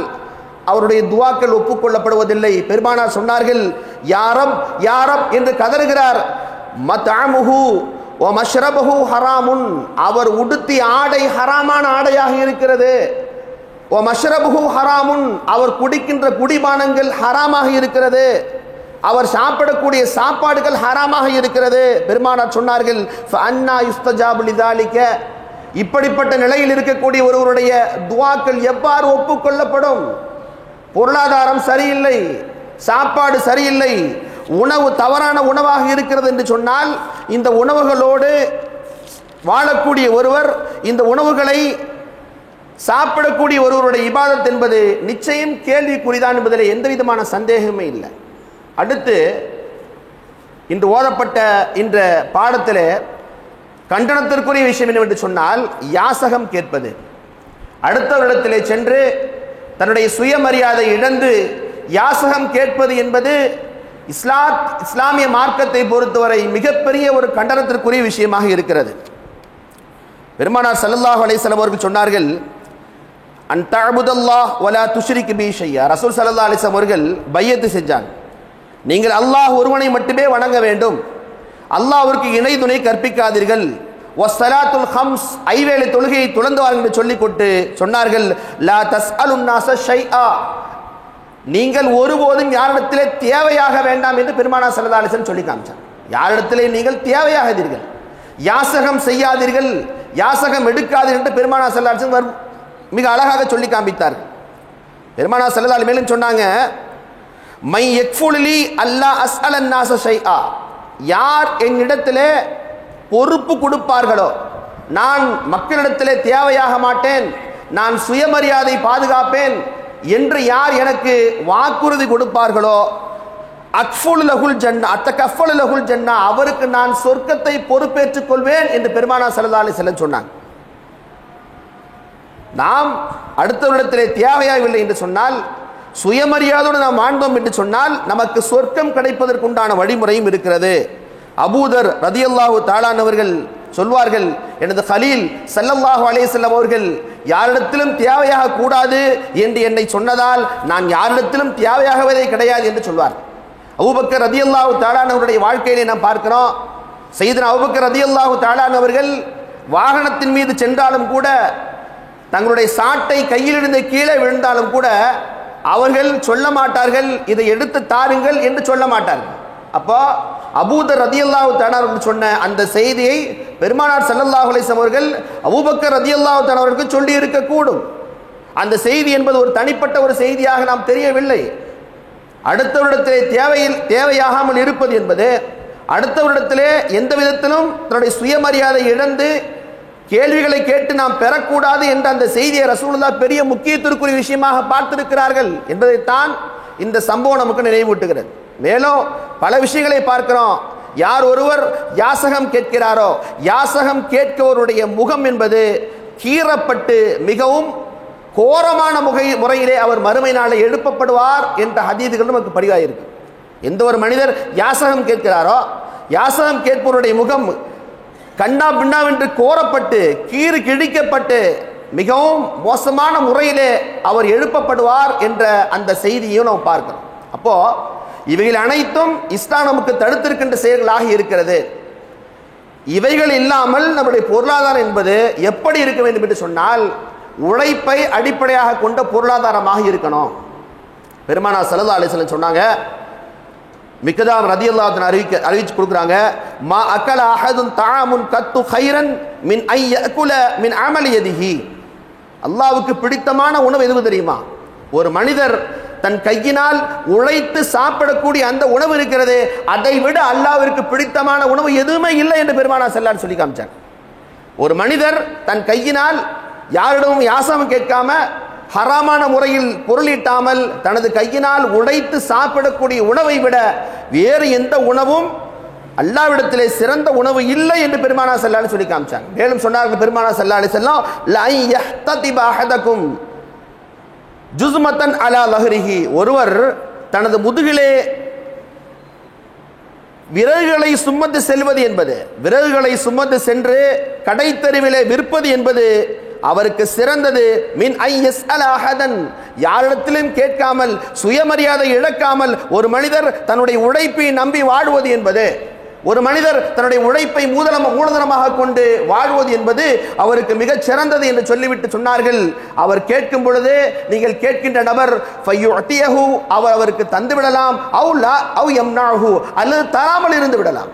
அவருடைய துஆக்கள் ஒப்புக்கொள்ளப்படுவதில்லை. பெருமானார் சொன்னார்கள், யா ரப் யா ரப் என்று கதறுகிறார். மத்அமுஹு வ மஷ்ரபஹு ஹராமுன், அவர் உடுத்திய ஆடை ஹராமான ஆடையாக இருக்கிறது. வ மஷ்ரபஹு ஹராமுன், அவர் குடிக்கின்ற குடிபானங்கள் ஹராமாக இருக்கிறது, அவர் சாப்பிடக்கூடிய சாப்பாடுகள் ஹராமாக இருக்கிறது. பெருமானார் சொன்னார்கள், ஃபஅன்னா யுஸ்தஜாபு லிதாலிக, இப்படிப்பட்ட நிலையில் இருக்கக்கூடிய ஒருவருடைய துஆக்கள் எவ்வாறு ஒப்புக்கொள்ளப்படும்? பொருளாதாரம் சரியில்லை, சாப்பாடு சரியில்லை, உணவு தவறான உணவாக இருக்கிறது என்று சொன்னால் இந்த உணவுகளோடு வாழக்கூடிய ஒருவர், இந்த உணவுகளை சாப்பிடக்கூடிய ஒருவருடைய இபாதத் என்பது நிச்சயம் கேள்விக்குறிதான் என்பதில் எந்த விதமான சந்தேகமே இல்லை. அடுத்து இன்று ஓதப்பட்ட இந்த பாடத்தில் கண்டனத்திற்குரிய விஷயம் என்னவென்று சொன்னால் யாசகம் கேட்பது. அடுத்தவரிடத்திலே சென்று தன்னுடைய சுயமரியாதை இழந்து யாசகம் கேட்பது என்பது இஸ்லாமிய மார்க்கத்தை பொறுத்தவரை மிகப்பெரிய ஒரு கண்டனத்திற்குரிய விஷயமாக இருக்கிறது. பெருமானார் ஸல்லல்லாஹு அலைஹி வஸல்லம் அவர்கள் சொன்னார்கள், அன் தஅபுதல்லாஹ் வலா துஷ்ரிக் பிஹி ஷையா. ரசூல் ஸல்லல்லாஹு அலைஹி வஸல்லம் அவர்கள் பையத்து செஞ்சாங்க, நீங்கள் அல்லாஹ் ஒருவனை மட்டுமே வணங்க வேண்டும், அல்லாஹ்விற்கு இணை துணை கற்பிக்காதீர்கள். வஸ்ஸலாத்துல் ஹம்ஸ், ஐவேளை தொழுகையை துறந்துவார்கள் என்று சொல்லிக்கொண்டு சொன்னார்கள், லா தஸ்அலுன் நாஸ ஷைஆ, நீங்கள் ஒருபோதும் யாரிடத்திலே தேவையாக வேண்டாம் என்று பெருமானார் ஸல்லல்லாஹு அலைஹி வஸல்லம் சொல்லி காமிச்சார். யாரிடத்திலே நீங்கள் தேவையாகாதீர்கள், யாசகம் செய்யாதீர்கள், யாசகம் எடுக்காதீர்கள் என்று பெருமானார் ஸல்லல்லாஹு அலைஹி வஸல்லம் மிக அழகாக சொல்லி காண்பித்தார்கள். பெருமானார் ஸல்லல்லாஹு அலைஹி வஸல்லம் மேலும் சொன்னாங்க, மை யக்ஃபுலி அல்லா அஸ்அலன் நாஸ ஷைஆ, யார் என்னிடத்திலே பொறுப்பு கொடுப்பார்களோ, நான் மக்களிடத்திலே தேவையாக மாட்டேன், நான் சுயமரியாதை பாதுகாப்பேன் என்று யார் எனக்கு வாக்குறுதி கொடுப்பார்களோ, அக்ஃபுல் லஹுல் ஜன்னா அத்தகஃபல் லஹுல் ஜன்னா, அவருக்கு நான் சொர்க்கத்தை பொறுப்பேற்றுக் கொள்வேன் என்று பெருமானார் ஸல்லல்லாஹு அலைஹி வஸல்லம் சொன்னாங்க. நாம் அடுத்தவரிடத்திலே தேவையாகவில்லை என்று சொன்னால், சுயமரியாதையோடு நாம் வாழ்ந்தோம் என்று சொன்னால் நமக்கு சொர்க்கம் கிடைப்பதற்குண்டான வழிமுறையும் இருக்கிறது. அபூதர் ரதியல்லாஹு தஆலா அவர்கள் சொல்வார்கள், எனது கலீல் ஸல்லல்லாஹு அலைஹி வஸல்லம் அவர்கள் யாரிடத்திலும் தேவையாக கூடாது என்று என்னை சொன்னதால் நான் யாரிடத்திலும் தேவையாகவே கிடையாது என்று சொல்வார். அபூபக்கர் ரலியல்லாஹு தஆலா அவருடைய வாழ்க்கையிலே நாம் பார்க்கிறோம். சையதுனா அபூபக்கர் ரலியல்லாஹு தஆலா அவர்கள் வாகனத்தின் மீது சென்றாலும் கூட, தங்களுடைய சாட்டை கையிலிருந்து கீழே விழுந்தாலும் கூட அவர்கள் சொல்ல மாட்டார்கள், இதை எடுத்து தாருங்கள் என்று சொல்ல மாட்டார்கள். அப்போ அபூதர் ரலியல்லாஹு தஆலா அவர்கள் சொன்ன அந்த செய்தியை பெருமானார் ஸல்லல்லாஹு அலைஹி வஸல்லம் அவர்கள் அபூபக்கர் ரலியல்லாஹு தஆலா அவர்களுக்கு சொல்லி இருக்கக்கூடும். அந்த செய்தி என்பது ஒரு தனிப்பட்ட ஒரு செய்தியாக நாம் தெரியவில்லை. அடுத்தவரிடத்திலே தேவையாகாமல் இருப்பது என்பது, அடுத்தவரிடத்திலே எந்த விதத்திலும் தன்னுடைய சுயமரியாதை இழந்து கேள்விகளை கேட்டு நாம் பெறக்கூடாது என்ற அந்த செய்தியை ரசூலுல்லாஹ் பெரிய முக்கியத்துவக்குரிய விஷயமாக பார்த்திருக்கிறார்கள் என்பதைத்தான் இந்த சம்பவம் நமக்கு நினைவூட்டுகிறது. மேலும் பல விஷயங்களை பார்க்கிறோம். யார் ஒருவர் யாசகம் கேட்கிறாரோ, யாசகம் கேட்பவருடைய முகம் என்பது கீறப்பட்டு மிகவும் கோரமான முறையிலே அவர் மறுமை நாளை எழுப்பப்படுவார் என்ற ஹதீதுகள் நமக்கு பதிவாயிருக்கு. எந்த ஒரு மனிதர் யாசகம் கேட்கிறாரோ, யாசகம் கேட்பவருடைய முகம் கண்ணா பின்னாவென்று கோரப்பட்டு கீறு கிழிக்கப்பட்டு மிகவும் மோசமான முறையிலே அவர் எழுப்பப்படுவார் என்ற அந்த செய்தியையும் நாம் பார்க்கிறோம். அப்போ இவைகள் அனைத்தும் இஸ்லாம் நமக்கு தடுத்திருக்கின்ற செயல்களாக இருக்கிறது. இவைகள் இல்லாமல் நம்முடைய பொருளாதாரம் என்பது எப்படி இருக்க வேண்டும் என்று சொன்னால், உழைப்பை அடிப்படையாக கொண்ட பொருளாதாரமாக இருக்கணும். பெருமானார் ஸல்லல்லாஹு அலைஹி வஸல்லம் சொன்னாங்க, மிக்தாம் ரலியல்லாஹு அன்ஹு அறிவிச்சு கொடுக்குறாங்க, மா அக்கல அஹதுன் தஆமுன் கத்து கைரன் மின் ஐ யஅகுல மின் அமலி யதிஹி. அல்லாஹ்வுக்கு பிடித்தமான உணவு எது தெரியுமா? ஒரு மனிதர் தன் கையினால் உழைத்து சாப்பிடக்கூடிய அந்த உணவு இருக்கிறது, அதை விட அல்லாஹ்விற்கு பிடித்தமான உணவு எதுவுமே இல்லை என்று பெருமானார் ஸல்லல்லாஹு அலைஹி வஸல்லம் சொல்லி காமிச்சார். ஒரு மனிதர் தன் கையினால் யாரிடமும் யாசகம் கேட்காம, ஹராமான முறையில் பொருளீட்டாமல் தனது கையினால் உழைத்து சாப்பிடக்கூடிய உணவை விட வேறு எந்த உணவும் அல்லாஹ்விடத்திலே சிறந்த உணவு இல்லை என்று பெருமானார் ஸல்லல்லாஹு அலைஹி வஸல்லம் சொல்லி காமிச்சாங்க. மேலும் சொன்னார்கள் பெருமானார் ஸல்லல்லாஹு அலைஹி வஸல்லம், லா யஹ்ததிப அஹதகும் ஜுஸ்மத்தன் அலா லஹ்ரிஹி. ஒருவர் தனது முதுகிலே விறகுகளை சுமந்து செல்வது என்பது, விறகுகளை சுமந்து சென்று கடைத்தெருவிலே விற்பது என்பது அவருக்கு சிறந்தது. மின் ஐ யஸ்அல அஹதன், யாரிடத்திலும் கேட்காமல் சுயமரியாதை இழக்காமல் ஒரு மனிதர் தன்னுடைய உழைப்பை நம்பி வாழுவது என்பது, ஒரு மனிதர் தன்னுடைய உழைப்பை மூலதனமாக கொண்டு வாழ்வது என்பது அவருக்கு மிகச் சிறந்தது என்று சொல்லிவிட்டு சொன்னார்கள். அவர் கேட்கும் பொழுது நீங்கள் கேட்கின்ற நபர் ஃபயுஅதியஹு, அவர் அவருக்கு தந்து விடலாம், அவு லா அவு யம்னஹு, அல்லது தராமல் இருந்து விடலாம்.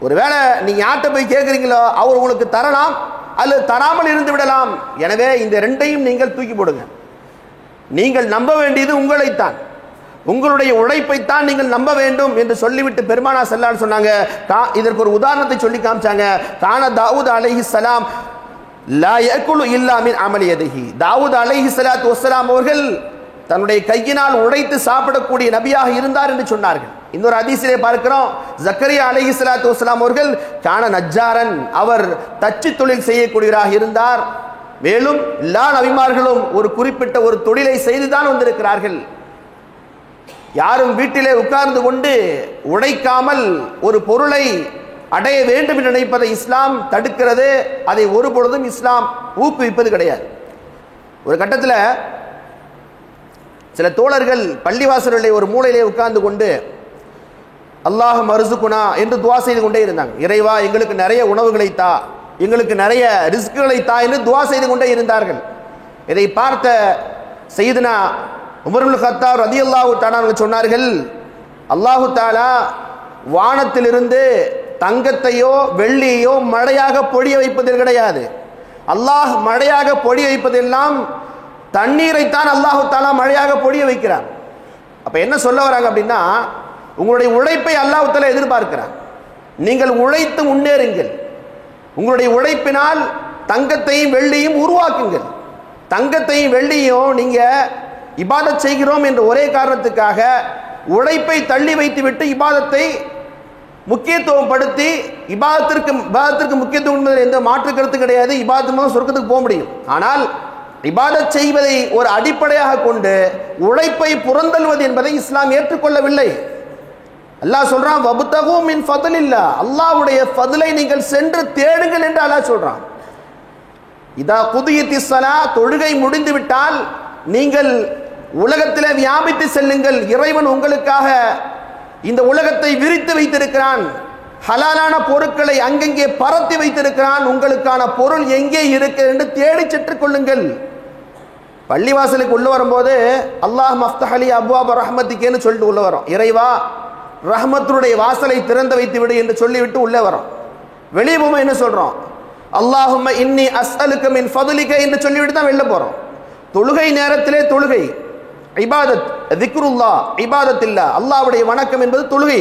ஒருவேளை நீங்க யார்கிட்ட போய் கேட்குறீங்களோ அவர் உங்களுக்கு தரலாம் அல்லது தராமல் இருந்து விடலாம். எனவே இந்த ரெண்டையும் நீங்கள் தூக்கி போடுங்க. நீங்கள் நம்ப வேண்டியது உங்களைத்தான், உங்களுடைய உழைப்பைத்தான் நீங்கள் நம்ப வேண்டும் என்று சொல்லிவிட்டு பெருமானார் ஸல்லல்லாஹு அலைஹி வஸல்லம் சொன்னாங்க. இதற்கு ஒரு உதாரணத்தை சொல்லி காமிச்சாங்க. கான தாவூத் அலைஹிஸ்ஸலாம் லா யஅகுலு இல்லா மின் அமலி யதிஹி. தாவூத் அலைஹிஸ்ஸலாத்து வஸ்ஸலாம் அவர்கள் தன்னுடைய கையினால் உழைத்து சாப்பிடக்கூடிய நபியாக இருந்தார் என்று சொன்னார்கள். இன்னொரு ஹதீஸிலே பார்க்கிறோம், ஜக்கரியா அலைஹிஸ்ஸலாத்து வஸ்ஸலாம் அவர்கள் கான நஜ்ஜாரன், அவர் தச்சு தொழில் செய்யக்கூடியவராக இருந்தார். மேலும் எல்லா நபிமார்களும் ஒரு குறிப்பிட்ட ஒரு தொழிலை செய்துதான் வந்திருக்கிறார்கள். யாரும் வீட்டிலே உட்கார்ந்து கொண்டு உழைக்காமல் ஒரு பொருளை அடைய வேண்டும் என்று நினைப்பதை இஸ்லாம் தடுக்கிறது. அதை ஒருபொழுதும் இஸ்லாம் ஊக்குவிப்பது கிடையாது. ஒரு கட்டத்தில் சில தோழர்கள் பள்ளிவாசலிலே ஒரு மூலையிலே உட்கார்ந்து கொண்டு அல்லாஹ் மர்சுகுனா என்று துவா செய்து கொண்டே இருந்தாங்க. இறைவா எங்களுக்கு நிறைய உணவுகளை தா, எங்களுக்கு நிறைய ரிஸ்குகளை தா என்று துவா செய்து கொண்டே இருந்தார்கள். இதை பார்த்த சையதுனா உமர் இப்னு கத்தாப் ரலியல்லாஹு தஆலா அவர்கள் சொன்னார்கள், அல்லாஹு தஆலா வானத்திலிருந்து தங்கத்தையோ வெள்ளியையோ மழையாக பொழிய வைப்பது கிடையாது. அல்லாஹ் மழையாக பொழிய வைப்பதெல்லாம் தண்ணீரைத்தான் அல்லாஹு தஆலா மழையாக பொழிய வைக்கிறார். அப்ப என்ன சொல்ல வராங்க அப்படின்னா, உங்களுடைய உழைப்பை அல்லாஹ் தஆலா எதிர்பார்க்கிறார். நீங்கள் உழைத்து முன்னேறுங்கள். உங்களுடைய உழைப்பினால் தங்கத்தையும் வெள்ளியும் உருவாக்குங்கள். தங்கத்தையும் வெள்ளியும் நீங்க இபாதத் செய்கிறோம் என்ற ஒரே காரணத்துக்காக உழைப்பை தள்ளி வைத்துவிட்டு இபாதத்தை முக்கியத்துவம் படுத்தி இபாதத்திற்கு முக்கியத்துவம் எந்த மாற்று கருத்து கிடையாது. இபாதத் மூலம் சொர்க்கத்துக்கு போக முடியும். ஆனால் இபாதத் செய்வதை ஒரு அடிப்படையாக கொண்டு உழைப்பை புறந்தள்ளுவது என்பதை இஸ்லாம் ஏற்றுக்கொள்ளவில்லை. அல்லாஹ் சொல்றான் வபுதகு மின் ஃபத்லில்லா, அல்லாஹ்வுடைய ஃபத்லை நீங்கள் சென்று தேடுங்கள் என்று அல்லாஹ் சொல்றான். இதா குதியத்திஸ் ஸலா, தொழுகை முடிந்து விட்டால் நீங்கள் உலகத்திலே வியாபித்து செல்லுங்கள். இறைவன் உங்களுக்காக இந்த உலகத்தை விரித்து வைத்திருக்கிறான். ஹலாலான பொருட்களை அங்கங்கே பரத்தி வைத்திருக்கிறான். உங்களுக்கான பொருள் எங்கே இருக்கு என்று தேடி சென்று கொள்ளுங்கள். பள்ளிவாசலுக்கு உள்ள வரும்போது அல்லாஹ் மஃப்தஹலி அப்வாப ரஹ்மத்திக்கேன்னு சொல்லிட்டு உள்ள வரோம். இறைவா ரஹ்மத்துடைய வாசலை திறந்து வைத்து விடு என்று சொல்லிவிட்டு உள்ளே வரோம். வெளியே போகும்போது என்ன சொல்றோம்? அல்லாஹும்ம இன்னி அஸ்அலுக மின் ஃபத்லிக என்று சொல்லிவிட்டு தான் வெளில போறோம். தொழுகை நேரத்திலே தொழுகை இபாதத், திக்ருல்லாஹ் இபாதத் இல்ல, அல்லாஹ்வுடைய வணக்கம் என்பது தொழுகை.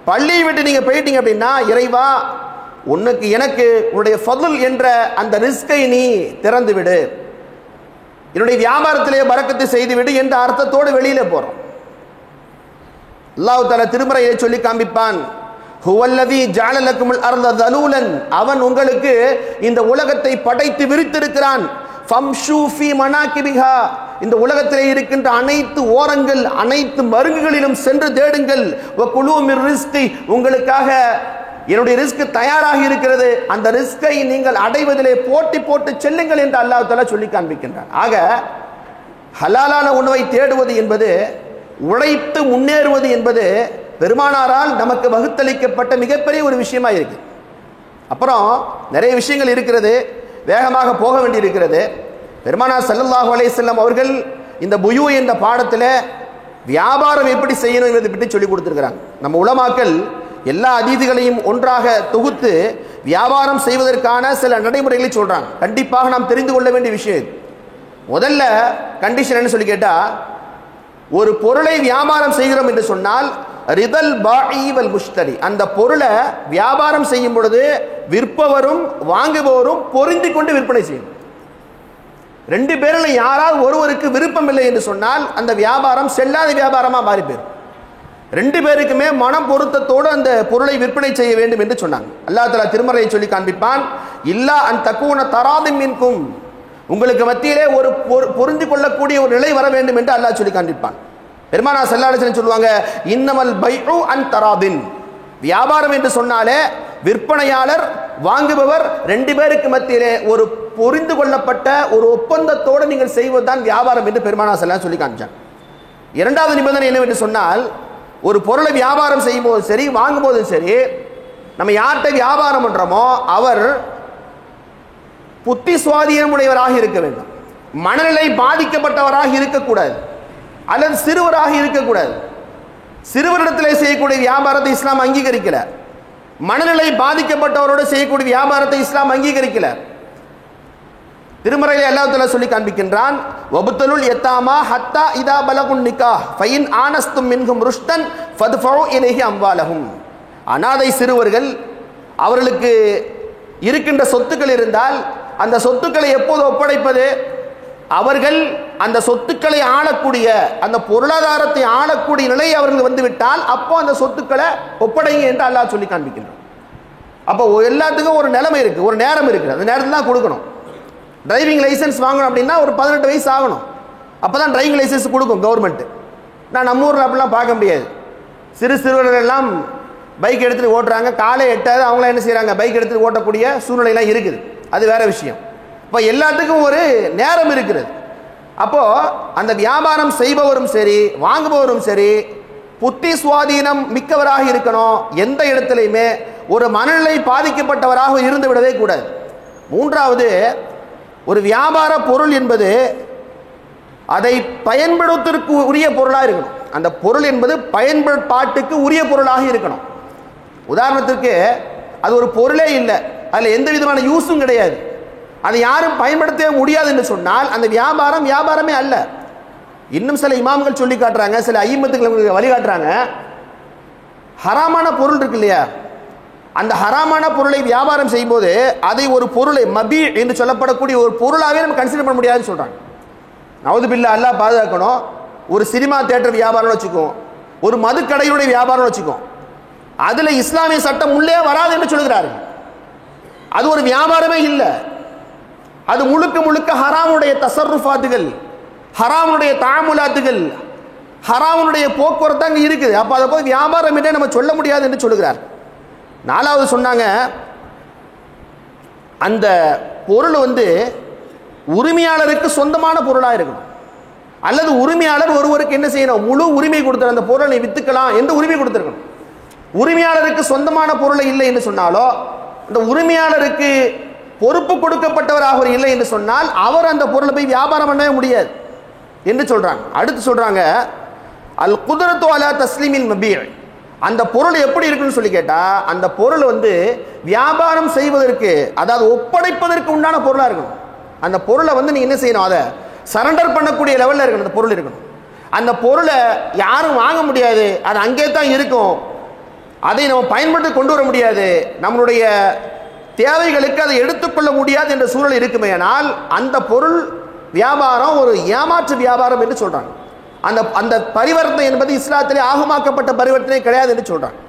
பள்ளியை விட்டு நீங்க போயிட்டீங்க அப்படின்னா, இறைவா உனக்கு எனக்கு உன்னுடைய ஃபத்ல் என்ற அந்த ரிஸ்கை நீ திறந்து விடு, என்னுடைய வியாபாரத்திலே பரக்கத்தை செய்து விடு என்ற அர்த்தத்தோடு வெளியில போறோம். அல்லாஹ் தஆலா திருமறையை சொல்லி காண்பிப்பான், ஹுவல்லதி ஜஅல லக்குமுல் அர்த தலூலன், அவன் உங்களுக்கு இந்த உலகத்தை படைத்து விரித்திருக்கிறான். ஃபம்ஷூ ஃபீ மனாகிபிஹா, இந்த உலகத்திலே இருக்கின்ற அனைத்து ஓரங்கள் அனைத்து மருங்குகளிலும் சென்று தேடுங்கள். வகுலூ மிர் ரிஸ்கி, உங்களுக்காக என்னுடைய ரிஸ்க் தயாராக இருக்கிறது, அந்த ரிஸ்கை நீங்கள் அடைவதிலே போட்டி போட்டு செல்லுங்கள் என்று அல்லாஹ் தஆலா சொல்லி காண்பிக்கின்றான். ஆக ஹலாலான உணவை தேடுவது என்பது, உழைத்து முன்னேறுவது என்பது பெருமானாரால் நமக்கு வகுத்தளிக்கப்பட்ட மிகப்பெரிய ஒரு விஷயமா இருக்கு. அப்புறம் நிறைய விஷயங்கள் இருக்கிறது, வேகமாக போக வேண்டி இருக்கிறது. பெருமானார் ஸல்லல்லாஹு அலைஹி வஸல்லம் அவர்கள் இந்த புயூ என்ற பாடத்தில் வியாபாரம் எப்படி செய்யணும் என்பதை பற்றி சொல்லி கொடுத்துருக்கிறாங்க. நம்ம உலமாக்கள் எல்லா அதீதுகளையும் ஒன்றாக தொகுத்து வியாபாரம் செய்வதற்கான சில நடைமுறைகளை சொல்றாங்க. கண்டிப்பாக நாம் தெரிந்து கொள்ள வேண்டிய விஷயம். முதல்ல கண்டிஷன் என்ன சொல்லி கேட்டா, ஒரு பொருளை வியாபாரம் செய்கிறோம் என்று சொன்னால் ரிதல் பாஇ வல் முஷ்தரி, அந்த பொருளை வியாபாரம் செய்யும் பொழுது விற்பவரும் வாங்குபவரும் பொருந்தி கொண்டு விற்பனை செய்யும். ரெண்டு பேரில் யாராவது ஒருவருக்கு விருப்பம் இல்லை என்று சொன்னால் அந்த வியாபாரம் செல்லாத வியாபாரமா மாறி போயிடும். ரெண்டு பேருக்குமே மனம் பொருத்தத்தோடு அந்த பொருளை விற்பனை செய்ய வேண்டும் என்று சொன்னாங்க. அல்லாஹ் தஆலா திருமறையை சொல்லி காண்பிப்பான், இல்லா அன் தக்கூன தராதின் மின்கும், உங்களுக்கு மத்தியிலே ஒரு பொருந்தி கொள்ளக்கூடிய ஒரு நிலை வர வேண்டும் என்று அல்லாஹ் சொல்லி காண்பிப்பான். பெருமானார் ஸல்லல்லாஹு அலைஹி வஸல்லம் சொல்லுவாங்க, இன்னமல் பைஉ அன் தராதின், வியாபாரம் என்று சொன்னாலே விற்பனையாளர் வாங்குபவர் ரெண்டு பேருக்கு மத்தியிலே ஒரு புரிந்து கொள்ளப்பட்ட ஒரு ஒப்பந்தத்தோடு நீங்கள் செய்வதுதான் வியாபாரம் என்று பெருமானார் ஸல்லல்லாஹு அலைஹி வஸல்லம் சொல்லி காண்பிச்சாங்க. இரண்டாவது நிபந்தனை என்னவென்று சொன்னால், ஒரு பொருளை வியாபாரம் செய்யும் போதும் சரி வாங்கும் போதும் சரி, நம்ம யார்கிட்ட வியாபாரம் பண்றோமோ அவர் புத்தி சுவாதீனமுடையவராக இருக்க வேண்டும், மனநிலை பாதிக்கப்பட்டவராக இருக்கக்கூடாது, அல்லது சிறுவராக இருக்கக்கூடாது. சிறுவரிடத்திலே செய்யக்கூடிய வியாபாரத்தை இஸ்லாம் அங்கீகரிக்கல, மனநிலை பாதிக்கப்பட்டவரோடு செய்யக்கூடிய வியாபாரத்தை இஸ்லாம் அங்கீகரிக்கல. திருமறையிலே அல்லாஹ் தஆலா சொல்லி காண்பிக்கின்றான், வபுத்தலுல் யதாமா ஹத்தா இதா பலகுன் நிகாஹ் ஃபைன் ஆனஸ்தும் மின்ஹும் ருஷ்டன் ஃபத்ஃபஉ இலைஹி அம்வாலஹும், அனாதை சிறுவர்கள் அவர்களுக்கு இருக்கின்ற சொத்துக்கள் இருந்தால் அந்த சொத்துக்களை எப்போது ஒப்படைப்பது? அவர்கள் அந்த சொத்துக்களை ஆளக்கூடிய அந்த பொருளாதாரத்தை ஆளக்கூடிய நிலை அவர்கள் வந்துவிட்டால் அப்போ அந்த சொத்துக்களை ஒப்படைங்க என்று அல்லாஹ் சொல்லி காண்பிக்கின்றான். அப்போ எல்லாத்துக்கும் ஒரு நிலைமை இருக்கு, ஒரு நேரம் இருக்கு, அந்த நேரத்தில் தான் கொடுக்கணும். டிரைவிங் லைசன்ஸ் வாங்கணும் அப்படின்னா ஒரு 18 வயசு ஆகணும், அப்பதான் டிரைவிங் லைசன்ஸ் கொடுக்கும் கவர்மெண்ட். நான் நம்ம ஊரில் அப்படிலாம் பார்க்க முடியாது. சிறுவர்கள் எல்லாம் பைக் எடுத்துட்டு ஓட்டுறாங்க, காலை எட்டாவது அவங்களாம் என்ன செய்யறாங்க, பைக் எடுத்துட்டு ஓட்டக்கூடிய சூழ்நிலைலாம் இருக்குது, அது வேற விஷயம். இப்போ எல்லாத்துக்கும் ஒரு நேரம் இருக்கிறது. அப்போ அந்த வியாபாரம் செய்பவரும் சரி வாங்குபவரும் சரி புத்தி சுவாதீனம் மிக்கவராக இருக்கணும். எந்த இடத்திலையுமே ஒரு மனநிலை பாதிக்கப்பட்டவராக இருந்து விடவே கூடாது. மூன்றாவது, ஒரு வியாபார பொருள் என்பது அதை பயன்படுத்துவதற்கு உரிய பொருளாக இருக்கணும். அந்த பொருள் என்பது பயன்பாட்டுக்கு உரிய பொருளாக இருக்கணும். உதாரணத்திற்கு அது ஒரு பொருளே இல்லை, அதில் எந்த விதமான யூஸும் கிடையாது, அதை யாரும் பயன்படுத்தவே முடியாது என்று சொன்னால் அந்த வியாபாரம் வியாபாரமே அல்ல. இன்னும் சில இமாம்கள் சொல்லி காட்டுறாங்க, சில ஐம்மத்துக்கள் வழிகாட்டுறாங்க, ஹராமான பொருள் இருக்கு இல்லையா, அந்த ஹராமான பொருளை வியாபாரம் செய்யும்போது அதை ஒரு பொருளை மபி என்று சொல்லப்படக்கூடிய ஒரு பொருளாகவே நம்ம கன்சிடர் பண்ண முடியாதுன்னு சொல்றாங்க. நவுது பில்லா, அல்லாஹ் பாதுகாக்கணும். ஒரு சினிமா தியேட்டர் வியாபாரம் வச்சுக்கோம், ஒரு மதுக்கடையுடைய வியாபாரம் வச்சுக்கோம், அதுல இஸ்லாமிய சட்டம் உள்ளே வராது என்று சொல்கிறார்கள். அது ஒரு வியாபாரமே இல்லை, அது முழுக்க முழுக்க ஹராமுடைய தசர்ருஃபாத்துகள், ஹராமுடைய தாமுலாத்துகள், ஹராமுடைய போக்குவரத்து அங்கே இருக்குது. அப்போ அதை போய் வியாபாரம் என்றே நம்ம சொல்ல முடியாது என்று சொல்லுகிறார். நாலாவது சொன்னாங்க, அந்த பொருள் உரிமையாளருக்கு சொந்தமான பொருளாக இருக்கணும். அல்லது உரிமையாளர் ஒருவருக்கு என்ன செய்யணும், முழு உரிமை கொடுத்தார், அந்த பொருளை வித்துக்கலாம் என்று உரிமை கொடுத்திருக்கணும். உரிமையாளருக்கு சொந்தமான பொருளை இல்லை என்று சொன்னாலோ, அந்த உரிமையாளருக்கு பொறுப்பு கொடுக்கப்பட்டவராக அவர் இல்லை என்று சொன்னால் அவர் அந்த பொருளை போய் வியாபாரம் பண்ணவே முடியாது என்று சொல்றாங்க. அடுத்து சொல்றாங்க, அல் குத்ரத்து அலா தஸ்லீமில் மபீ', அந்த பொருள் எப்படி இருக்குன்னு சொல்லி கேட்டா, அந்த பொருள் வியாபாரம் செய்வதற்கு, அதாவது ஒப்படைப்பதற்கு உண்டான பொருளாக இருக்கணும். அந்த பொருளை நீங்க என்ன செய்யணும், அதை சரண்டர் பண்ணக்கூடிய லெவலில் இருக்கணும். அந்த பொருள் இருக்கணும். அந்த பொருளை யாரும் வாங்க முடியாது, அது அங்கே தான் இருக்கும், அதை நம்ம பயன்படுத்தி கொண்டு வர முடியாது, நம்மளுடைய தேவைகளுக்கு அதை எடுத்துக்கொள்ள முடியாது என்ற சூழல் இருக்குமே. ஆனால் அந்த பொருள் வியாபாரம் ஒரு ஏமாற்று வியாபாரம் என்று சொல்றாங்க. அந்த அந்த பரிவர்த்தனை என்பது இஸ்லாத்திலே ஆகமாக்கப்பட்ட பரிவர்த்தனை கிடையாது என்று சொல்றாங்க.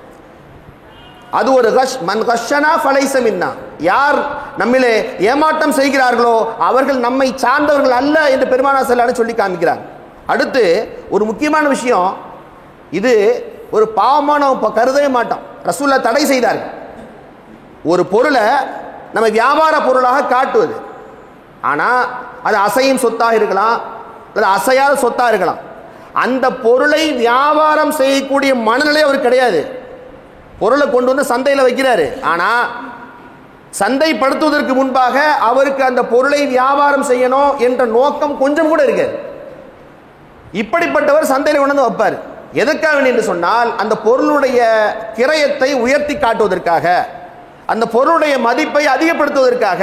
அது ஒரு மன் கஷனா ஃபலைஸ மின்னா, யார் நம்மிலே ஏமாற்றம் செய்கிறார்களோ அவர்கள் நம்மை சார்ந்தவர்கள் அல்ல என்று பெருமானார் ஸல்லல்லாஹு அலைஹி சொல்லி காமிக்கிறார். அடுத்து ஒரு முக்கியமான விஷயம், இது ஒரு பாவமான கருதவே மாட்டோம். ரசூலுல்லாஹ் தடை செய்தார்கள். ஒரு பொருளை நம்ம வியாபார பொருளாக காட்டுவது, ஆனால் அது அசையும் சொத்தாக இருக்கலாம், அது அசையாத சொத்தாக இருக்கலாம். அந்த பொருளை வியாபாரம் செய்யக்கூடிய மனநிலை அவர் கிடையாது. பொருளை கொண்டு சந்தையில் வைக்கிறாரு, ஆனால் சந்தைப்படுத்துவதற்கு முன்பாக அவருக்கு அந்த பொருளை வியாபாரம் செய்யணும் என்ற நோக்கம் கொஞ்சம் கூட இருக்காது. இப்படிப்பட்டவர் சந்தையில் கொண்டு வைப்பார். எதற்காக என்று சொன்னால், அந்த பொருளுடைய கிரயத்தை உயர்த்தி காட்டுவதற்காக, அந்த பொருளுடைய மதிப்பை அதிகப்படுத்துவதற்காக.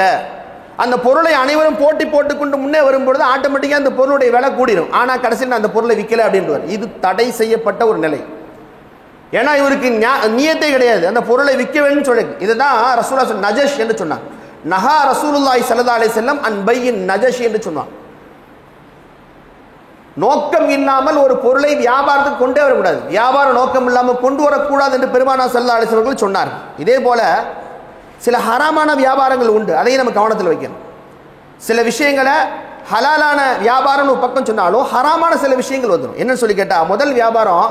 அந்த பொருளை அனைவரும் போட்டி போட்டுக்கொண்டு முன்னே வரும்பொழுது ஆட்டோமேட்டிக்காக அந்த பொருளுடைய விலை கூடிடும். ஆனால் கடைசியில் அந்த பொருளை விற்கல அப்படின்றார். இது தடை செய்யப்பட்ட ஒரு நிலை. ஏன்னா இவருக்கு நியத்தே கிடையாது அந்த பொருளை விற்க வேண்டும் சொல்லி. இதுதான் ரசூலுல்லாஹ் நஜஷ் என்று சொன்னாங்க. நஹா ரசூலுல்லாஹி ஸல்லல்லாஹு அலைஹி வஸல்லம் அன் பையின் நஜஷ் என்று சொன்னாங்க. நோக்கம் இல்லாமல் ஒரு பொருளை வியாபாரத்துக்கு கொண்டே வரக்கூடாது, வியாபார நோக்கம் இல்லாமல் கொண்டு வரக்கூடாது என்று பெருமானார் ஸல்லல்லாஹு அலைஹி வஸல்லம் சொன்னார். இதே போல சில ஹராமான வியாபாரங்கள் உண்டு, அதையும் நம்ம கவனத்தில் வைக்கணும். சில விஷயங்களை ஹலாலான வியாபாரம் ஒரு பக்கம் சொன்னாலும் ஹராமான சில விஷயங்கள் வந்துடும். என்னன்னு சொல்லி கேட்டால், முதல் வியாபாரம்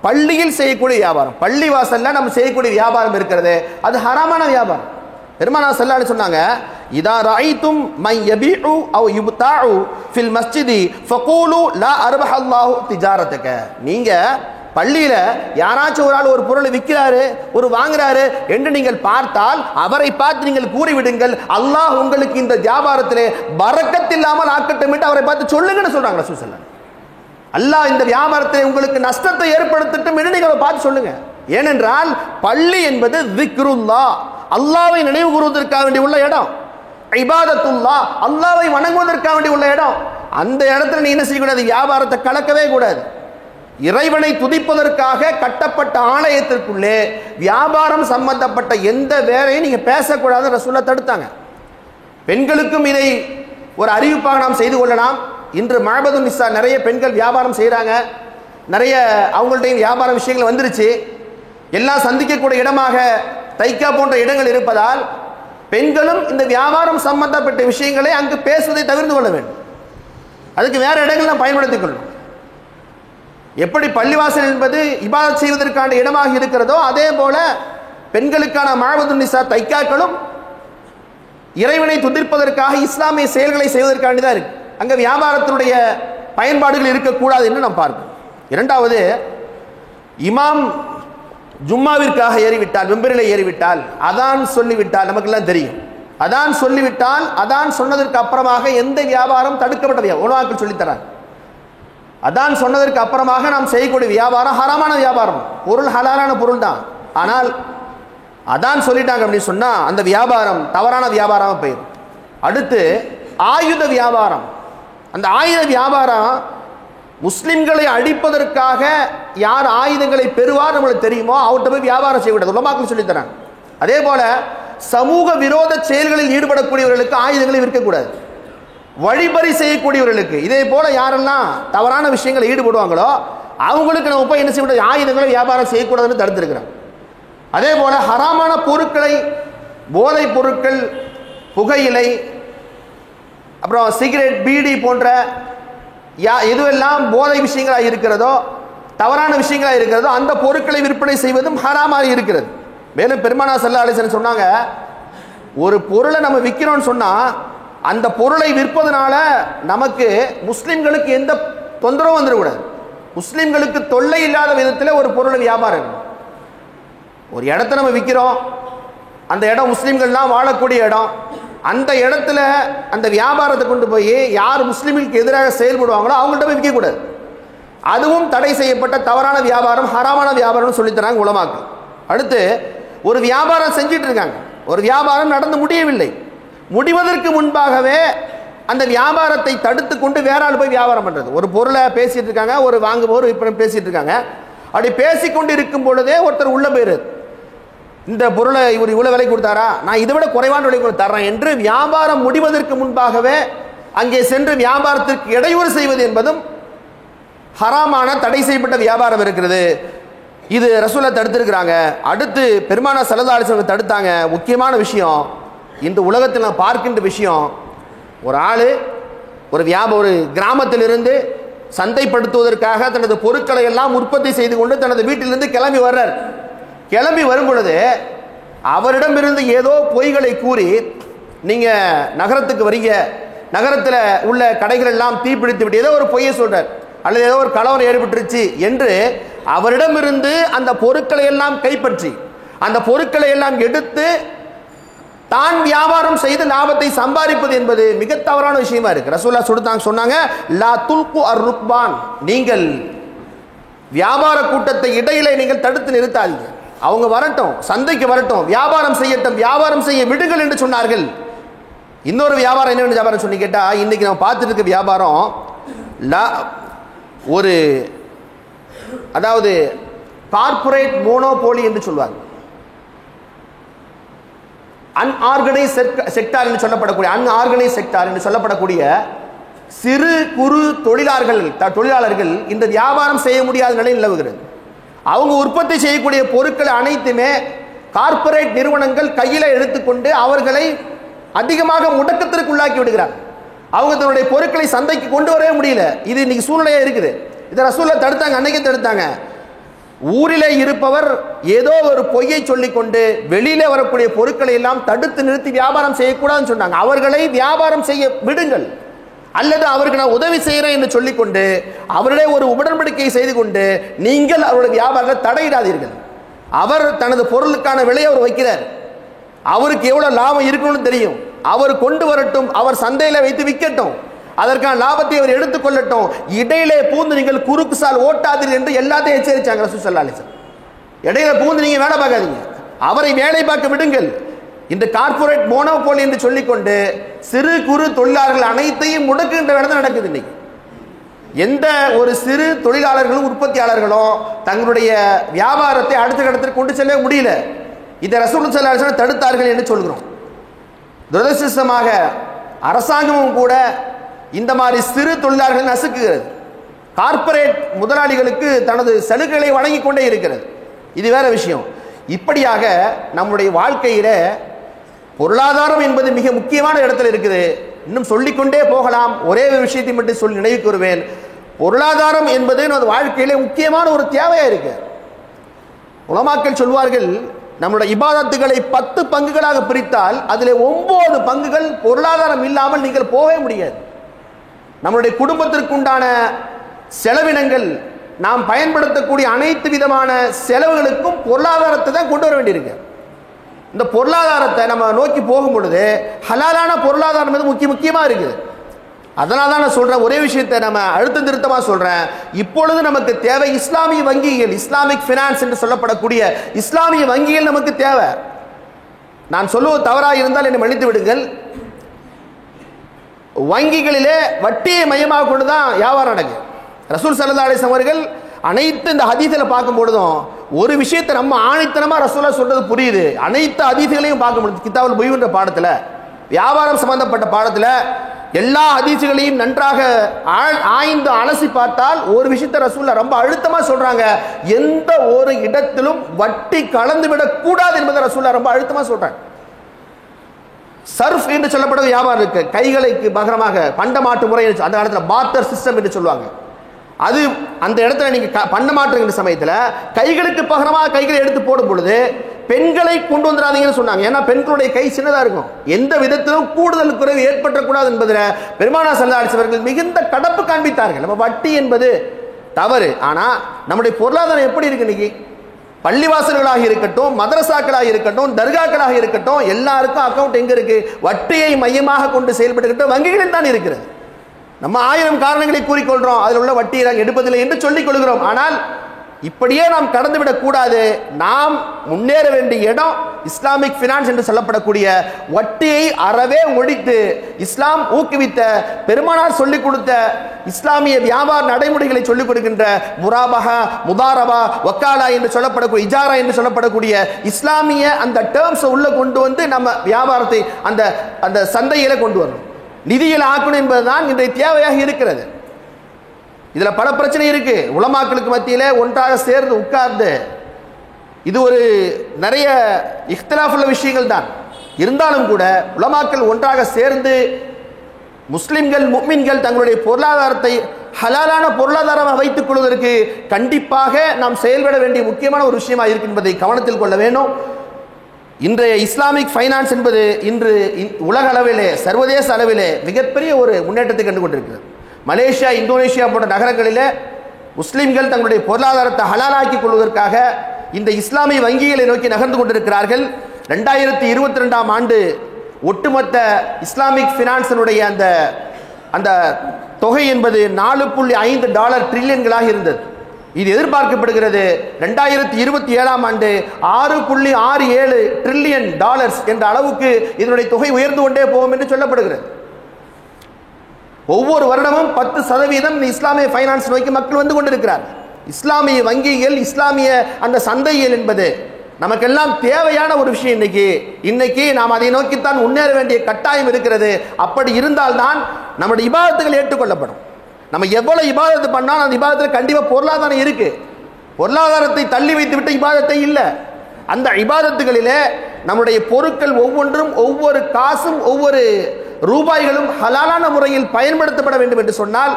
பள்ளியில் செய்யக்கூடிய வியாபாரம். பள்ளி வாசல்ல நம்ம செய்யக்கூடிய வியாபாரம் இருக்கிறது, அது ஹராமான வியாபாரம். பெருமானார் ஸல்லல்லாஹு அலைஹி சொன்னாங்க, இதா ரஐதும் மை யபீஉ அவ் யுப்தாஉ ஃபில் மஸ்ஜிதி ஃபகூலு லா அர்பஹல்லாஹு திஜாரத்தக. நீங்க பள்ளியில யாராச்சும் ஒரு ஆள் ஒரு பொருளை விற்கிறாரு, ஒரு வாங்குறாரு என்று நீங்கள் பார்த்தால் அவரை பார்த்து நீங்கள் கூறிவிடுங்கள், அல்லாஹ் உங்களுக்கு இந்த வியாபாரத்திலே பரக்கத் இல்லாமல் ஆக்கட்டும் என்று அவரை பார்த்து சொல்லுங்கன்னு சொல்றாங்க ரசூல் ஸல்லல்லாஹு அலைஹி வஸல்லம். அல்லாஹ் இந்த வியாபாரத்தில் உங்களுக்கு நஷ்டத்தை ஏற்படுத்தட்டும் என்று நீங்கள் பார்த்து சொல்லுங்க. ஏனென்றால் பள்ளி என்பது திக்ருல்லாஹ், அல்லாஹ்வை நினைவு கூறுவதற்காக வேண்டி உள்ள இடம். இபாதத்துல்லாஹ், அல்லாஹ்வை வணங்குவதற்காக வேண்டி உள்ள இடம். அந்த இடத்துல நீ என்ன செய்யக்கூடாது, வியாபாரத்தை கலக்கவே கூடாது. இறைவனை துதிப்பதற்காக கட்டப்பட்ட ஆலயத்திற்குள்ளே வியாபாரம் சம்பந்தப்பட்ட எந்த வேலையும் நீங்க பேசக்கூடாது ரசூலுல்லாஹ் தடுத்தாங்க. பெண்களுக்கும் இதை ஒரு அறிவிப்பாக நாம் செய்து கொள்ளலாம். இன்று மஅபதுன் நிஸா நிறைய பெண்கள் வியாபாரம் செய்கிறாங்க, நிறைய அவங்கள்ட்ட வியாபார விஷயங்கள் வந்துருச்சு. எல்லாம் சந்திக்கக்கூடிய இடமாக தைக்கா போன்ற இடங்கள் இருப்பதால் பெண்களும் இந்த வியாபாரம் சம்பந்தப்பட்ட விஷயங்களை அங்கு பேசுவதை தவிர்த்து கொள்ள வேண்டும். அதுக்கு வேற இடங்கள் நாம் பயன்படுத்திக் கொள்ளணும். எப்படி பள்ளிவாசல் என்பது இபாதத் செய்வதற்கான இடமாக இருக்கிறதோ அதே போல பெண்களுக்கான மஅபதுன் நிஸா தைக்காக்களும் இறைவனை துதிப்பதற்காக இஸ்லாமிய செயல்களை செய்வதற்கானதான் இருக்கு. அங்கே வியாபாரத்தினுடைய பயன்பாடுகள் இருக்கக்கூடாது என்று நாம் பார்ப்போம். இரண்டாவது, இமாம் ஜும்மாவிற்காக ஏறிவிட்டால், மெம்பரில் ஏறிவிட்டால், அதான் சொல்லிவிட்டால், நமக்கெல்லாம் தெரியும், அதான் சொல்லிவிட்டால், அதான் சொன்னதற்கு அப்புறமாக எந்த வியாபாரம் தடுக்கப்பட்ட உலமாக்கள் சொல்லித்தராங்க. அதான் சொன்னதற்கு அப்புறமாக நாம் செய்யக்கூடிய வியாபாரம் ஹராமான வியாபாரம், பொருள் ஹலாலான பொருள் தான். ஆனால் அதான் சொல்லிட்டாங்க அப்படின்னு சொன்னா அந்த வியாபாரம் தவறான வியாபாரமாக போயிடும். அடுத்து ஆயுத வியாபாரம். அந்த ஆயுத வியாபாரம் முஸ்லிம்களை அடிப்பதற்காக யார் ஆயுதங்களை பெறுவார் நம்மளுக்கு தெரியுமோ அவர்கிட்ட போய் வியாபாரம் செய்யக்கூடாது, உலமாக்கள் சொல்லித்தராங்க. அதே போல சமூக விரோத செயல்களில் ஈடுபடக்கூடியவர்களுக்கு ஆயுதங்களை விற்கக்கூடாது. வழிபறி செய்யக்கூடியவர்களுக்கு, இதே போல யாரெல்லாம் தவறான விஷயங்களை ஈடுபடுவாங்களோ அவங்களுக்கு நம்ம போய் என்ன செய்யக்கூடாது, ஆயுதங்களை வியாபாரம் செய்யக்கூடாதுன்னு தடுத்திருக்கிறோம். அதே போல ஹராமான பொருட்களை, போதைப் பொருட்கள், புகையிலை, அப்புறம் சிகரெட், பீடி போன்ற எதுவெல்லாம் போதை விஷயங்களாக இருக்கிறதோ, தவறான விஷயங்களாக இருக்கிறதோ அந்த பொருட்களை விற்பனை செய்வதும் ஹராமாக இருக்கிறது. மேலும் பெருமானா ஸல்லல்லாஹு அலைஹி வஸல்லம் சொன்னாங்க, ஒரு பொருளை நம்ம விற்கிறோம்னு சொன்னா அந்த பொருளை விற்பதனால நமக்கு முஸ்லிம்களுக்கு எந்த தொந்தரவும் வந்துடக்கூடாது. முஸ்லிம்களுக்கு தொல்லை இல்லாத விதத்தில் ஒரு பொருளை வியாபாரம். ஒரு இடத்த நம்ம விற்கிறோம், அந்த இடம் முஸ்லிம்கள்லாம் வாழக்கூடிய இடம். அந்த இடத்துல அந்த வியாபாரத்தை கொண்டு போய் யார் முஸ்லிம்களுக்கு எதிராக செயல்படுவாங்களோ அவங்கள்ட்ட போய் விற்கக்கூடாது. அதுவும் தடை செய்யப்பட்ட தவறான வியாபாரம், ஹராமான வியாபாரம்னு சொல்லித்தராங்க உலமாக்கள். அடுத்து ஒரு வியாபாரம் செஞ்சிட்டு இருக்காங்க, ஒரு வியாபாரம் நடந்து முடியவில்லை. முடிவதற்கு முன்பாகவே அந்த வியாபாரத்தை தடுத்து கொண்டு வேற ஆள் போய் வியாபாரம் பண்றது. ஒரு பொருளை பேசிட்டு இருக்காங்க, ஒரு வாங்குபவர் விற்பனை பேசிட்டு இருக்காங்க. அப்படி பேசிக்கொண்டு இருக்கும் பொழுதே ஒருத்தர் உள்ள போயிரு, இந்த பொருளை இவர் இவ்வளவு விலை கொடுத்தாரா, நான் இதை விட குறைவான விலை தர்றேன் என்று வியாபாரம் முடிவதற்கு முன்பாகவே அங்கே சென்று வியாபாரத்திற்கு இடையூறு செய்வது என்பதும் ஹராமான தடை செய்யப்பட்ட வியாபாரம் இருக்கிறது. இது ரசூலை தடுத்திருக்கிறாங்க. அடுத்து பெருமானா ஸல்லல்லாஹு அலைஹி வஸல்லம் தடுத்தாங்க. முக்கியமான விஷயம், இந்த உலகத்தில் நான் பார்க்கின்ற விஷயம், ஒரு ஆள் ஒரு கிராமத்திலிருந்து சந்தைப்படுத்துவதற்காக தனது பொருட்களை எல்லாம் உற்பத்தி செய்து கொண்டு தனது வீட்டிலிருந்து கிளம்பி வர்றார். கிளம்பி வரும் பொழுது அவரிடமிருந்து ஏதோ பொய்களை கூறி, நீங்க நகரத்துக்கு வரீங்க, நகரத்தில் உள்ள கடைகள் எல்லாம் தீப்பிடித்து விட்டு ஏதோ ஒரு பொய்யை சொல்றார், அல்லது ஏதோ ஒரு கலவரம் ஏற்பட்டுருச்சு என்று அவரிடமிருந்து அந்த பொருட்களை எல்லாம் கைப்பற்றி அந்த பொருட்களை எல்லாம் எடுத்து தான் வியாபாரம் செய்து லாபத்தை சம்பாதிப்பது என்பது மிக தவறான விஷயமா இருக்கு. ரசூலுல்லாஹ் சொன்னாங்க, லா துல்கு அர்-ருக்பான், நீங்கள் வியாபார கூட்டத்தை இடையிலே நீங்கள் தடுத்து நிறுத்தாதீங்க. அவங்க வரட்டும், சந்தைக்கு வரட்டும், வியாபாரம் செய்யட்டும், வியாபாரம் செய்ய விடுங்கள் என்று சொன்னார்கள். இன்னொரு வியாபாரம் என்ன வியாபாரம் சொல்லி கேட்டா, இன்னைக்கு நம்ம பார்த்துட்டு இருக்க வியாபாரம் ஒரு அதாவது கார்ப்பரேட் மோனோபோலி என்று சொல்வாங்க. அன்ஆர்கனைஸ் செக்டார் என்று சொல்லப்படக்கூடிய சிறு குறு தொழிலாளர்கள் இந்த வியாபாரம் செய்ய முடியாத நிலை நிலவுகிறது. அவங்க உற்பத்தி செய்யக்கூடிய பொருட்களை அனைத்துமே கார்ப்பரேட் நிறுவனங்கள் கையில எடுத்துக்கொண்டு அவர்களை அதிகமாக முடக்கத்திற்குள்ளாக்கி விடுகிறார். அவங்க தன்னுடைய பொருட்களை சந்தைக்கு கொண்டு வரவே முடியல. இது இன்னைக்கு சூழ்நிலையா இருக்குது. இதை ரசூலுல்லாஹ் தடுத்தாங்க, அன்னைக்கே தடுத்தாங்க. ஊரிலே இருப்பவர் ஏதோ ஒரு பொய்யை சொல்லிக்கொண்டு வெளியிலே வரக்கூடிய பொருட்களை எல்லாம் தடுத்து நிறுத்தி வியாபாரம் செய்யக்கூடாதுன்னு சொன்னாங்க. அவர்களை வியாபாரம் செய்ய விடுங்கள், அல்லது அவருக்கு நான் உதவி செய்கிறேன் என்று சொல்லிக்கொண்டு அவருடைய ஒரு உடன்படிக்கை செய்து கொண்டு நீங்கள் அவருடைய வியாபாரத்தை தடையிடாதீர்கள். அவர் தனது பொருளுக்கான விலையை அவர் வைக்கிறார், அவருக்கு எவ்வளவு லாபம் இருக்கணும்னு தெரியும், அவர் கொண்டு வரட்டும், அவர் சந்தையில வைத்து விற்கட்டும், அதற்கான லாபத்தை அவர் எடுத்துக்கொள்ளட்டும், இடையிலே பூந்து நீங்கள் குறுக்கு சால் ஓட்டாதீர்கள் என்று எல்லாத்தையும் எச்சரிச்சாங்க ரசூல் ஸல்லல்லாஹு அலைஹி வஸல்லம். இடையில பூந்து நீங்க வேலை பார்க்காதீங்க, அவரை வேலை பார்க்க விடுங்கள். இந்த கார்ப்பரேட் மோனோபோலி என்று சொல்லிக்கொண்டு சிறு குறு தொழிலாளர்கள் அனைத்தையும் முடக்குகின்ற வேலை தான் நடக்குது இன்னைக்கு. எந்த ஒரு சிறு தொழிலாளர்களும் உற்பத்தியாளர்களும் தங்களுடைய வியாபாரத்தை அடுத்த கட்டத்திற்கு கொண்டு செல்ல முடியல. இதை ரசூல் ஸல்லல்லாஹு அலைஹி வஸல்லம் தடுத்தார்கள் என்று சொல்கிறோம். துரதிர்ஷ்டமாக அரசாங்கமும் கூட இந்த மாதிரி சிறு தொழிலாளர்கள் நசுக்குகிறது. கார்ப்பரேட் முதலாளிகளுக்கு தனது சலுகைகளை வழங்கி கொண்டே இருக்கிறது. இது வேற விஷயம். இப்படியாக நம்முடைய வாழ்க்கையில பொருளாதாரம் என்பது மிக முக்கியமான இடத்துல இருக்குது. இன்னும் சொல்லிக்கொண்டே போகலாம். ஒரே ஒரு விஷயத்தை மட்டும் சொல்லி நினைவு கூறுவேன். பொருளாதாரம் என்பது நமது வாழ்க்கையிலே முக்கியமான ஒரு தேவையா இருக்கு. உலமாக்கள் சொல்வார்கள், நம்முடைய இபாதத்துகளை 10 பங்குகளாக பிரித்தால் அதில் 9 பங்குகள் பொருளாதாரம் இல்லாமல் நீங்கள் போகவே முடியாது. நம்முடைய குடும்பத்திற்குண்டான செலவினங்கள், நாம் பயன்படுத்தக்கூடிய அனைத்து விதமான செலவுகளுக்கும் பொருளாதாரத்தை தான் கொண்டு வர வேண்டியிருக்கு. இந்த பொருளாதாரத்தை நம்ம நோக்கி போகும் பொழுது ஹலாலான பொருளாதாரம் முக்கியமாக இருக்குது. அதனால தான் நான் சொல்றேன், ஒரே விஷயத்தை நம்ம அழுத்த திருத்தமா சொல்றேன். இப்பொழுது நமக்கு தேவை இஸ்லாமிய வங்கிகள், இஸ்லாமிக் பினான்ஸ் என்று சொல்லப்படக்கூடிய இஸ்லாமிய வங்கிகள் நமக்கு தேவை. நான் சொல்லுவது தவறாக இருந்தால் என்னை மன்னித்து விடுங்கள். வங்கிகளிலே வட்டியை மையமாக கொண்டுதான் வியாபாரம் நடக்குது. ரசூல் ஸல்லல்லாஹு அலைஹி வஸல்லம் அவர்கள் அனைத்து இந்த ஹதீஸில் பார்க்கும் பொழுதும் ஒரு விஷயத்தை நம்ம ஆணித்தனமா ரசூலுல்லாஹ் சொல்றது புரியுது. அனைத்து ஹதீஸுகளையும் பார்க்க முடியுது. கிதாபுல் புயூ என்ற பாடத்துல, வியாபாரம் சம்பந்தப்பட்ட பாடத்துல எல்லா ஹதீஸுகளையும் நன்றாக ஆய்ந்து அலசி பார்த்தால் ஒரு விஷயத்தை ரசூலுல்லாஹ் ரொம்ப அழுத்தமா சொல்றாங்க. எந்த ஒரு இடத்திலும் வட்டி கலந்து விடக் கூடாது என்பதை ரசூலுல்லாஹ் ரொம்ப அழுத்தமா சொல்றாங்க. சர்ஃப் என்று சொல்லப்படும் வியாபாரம் இருக்கு, கைகளுக்கு பகரமாக பண்டமாற்று முறை, அந்த காலத்தில் பாத்தர் சிஸ்டம் என்று சொல்லுவாங்க. அது அந்த இடத்துல நீங்க பண்ண மாற்றுகிற சமயத்தில் கைகளுக்கு பகரமாக கைகளை எடுத்து போடும் பொழுது பெண்களை கொண்டு வந்துடாதீங்கன்னு சொன்னாங்க. ஏன்னா பெண்களுடைய கை சின்னதா இருக்கும், எந்த விதத்திலும் கூடுதல் குறைவு ஏற்பட்டக்கூடாது என்பதில் பெருமானார் ஸல்லல்லாஹு அலைஹி வஸல்லம் மிகுந்த கடப்பு காண்பித்தார்கள். நம்ம வட்டி என்பது தவறு, ஆனா நம்முடைய பொருளாதாரம் எப்படி இருக்கு இன்னைக்கு? பள்ளிவாசல்களாக இருக்கட்டும், மதரசாக்களாக இருக்கட்டும், தர்காக்களாக இருக்கட்டும், எல்லாருக்கும் அக்கௌண்ட் எங்க இருக்கு? வட்டியை மையமாக கொண்டு செயல்பட்டுக்கிட்டு வங்கிகளில் தான் இருக்கிறது. நம்ம 1000 காரணங்களை கூறிக்கொள்றோம், அதில் உள்ள வட்டியை நாங்கள் எடுப்பதில்லை என்று சொல்லிக் கொள்கிறோம். ஆனால் இப்படியே நாம் கடந்துவிடக் கூடாது. நாம் முன்னேற வேண்டிய இடம் இஸ்லாமிக் ஃபினான்ஸ் என்று சொல்லப்படக்கூடிய வட்டியை அறவே ஒழித்து இஸ்லாம் ஊக்குவித்த, பெருமானார் சொல்லிக் கொடுத்த இஸ்லாமிய வியாபார நடைமுறைகளை சொல்லிக் கொடுக்கின்ற முராபஹா, முதாரபா, வக்காலா என்று சொல்லப்படக்கூடிய, இஜாரா என்று சொல்லப்படக்கூடிய இஸ்லாமிய அந்த டேர்ம்ஸை உள்ள கொண்டு வந்து நம்ம வியாபாரத்தை அந்த அந்த சந்தையில கொண்டு வரணும், நிதியில் ஆக்கணும் என்பதுதான் இன்றைய தேவையாக இருக்கிறது. இதுல பல பிரச்சனை இருக்கு. உலமாக்களுக்கு மத்தியில ஒன்றாக சேர்ந்து உட்கார்ந்து இது ஒரு நிறைய இஃப்திலாஃப் உள்ள விஷயங்கள் தான். இருந்தாலும் கூட உலமாக்கள் ஒன்றாக சேர்ந்து முஸ்லிம்கள், முஃமின்கள் தங்களுடைய பொருளாதாரத்தை ஹலாலான பொருளாதாரமாக வைத்துக் கொள்வதற்கு கண்டிப்பாக நாம் செயல்பட வேண்டிய முக்கியமான ஒரு விஷயமாக இருக்கு என்பதை கவனத்தில் கொள்ள வேண்டும். இன்றைய இஸ்லாமிக் ஃபைனான்ஸ் என்பது இன்று உலக அளவிலே, சர்வதேச அளவிலே மிகப்பெரிய ஒரு முன்னேற்றத்தை கண்டு கொண்டிருக்கிறது. மலேசியா, இந்தோனேஷியா போன்ற நகரங்களில் முஸ்லிம்கள் தங்களுடைய பொருளாதாரத்தை ஹலாலாக்கிக் கொள்வதற்காக இந்த இஸ்லாமிய வங்கிகளை நோக்கி நகர்ந்து கொண்டிருக்கிறார்கள். 2022ஆம் ஆண்டு ஒட்டுமொத்த இஸ்லாமிக் ஃபினான்ஸினுடைய அந்த அந்த தொகை என்பது $4.5 ட்ரில்லியன்களாக இருந்தது. இது எதிர்பார்க்கப்படுகிறது 2027ஆம் ஆண்டு $6.67 ட்ரில்லியன் என்ற அளவுக்கு இதனுடைய தொகை உயர்ந்து கொண்டே போகும் என்று சொல்லப்படுகிறது. ஒவ்வொரு வருடமும் 10% இஸ்லாமிய ஃபைனான்ஸ் நோக்கி மக்கள் வந்து கொண்டிருக்கிறார். இஸ்லாமிய வங்கிகள், இஸ்லாமிய அந்த சந்தைகள் என்பது நமக்கெல்லாம் தேவையான ஒரு விஷயம். இன்னைக்கு நாம் அதை நோக்கித்தான் முன்னேற வேண்டிய கட்டாயம் இருக்கிறது. அப்படி இருந்தால்தான் நம்முடைய இபாதத்துகள் ஏற்றுக்கொள்ளப்படும். நம்ம எவ்வளவு இபாதத்து பண்ணாலும் அந்த இபாதத்தில் கண்டிப்பாக பொருளாதாரம் இருக்கு. பொருளாதாரத்தை தள்ளி வைத்து விட்டு இபாதத்தை இல்லை. அந்த இபாதத்துகளிலே நம்முடைய பொருட்கள் ஒவ்வொன்றும், ஒவ்வொரு காசும், ஒவ்வொரு ரூபாய்களும் ஹலாலான முறையில் பயன்படுத்தப்பட வேண்டும் என்று சொன்னால்,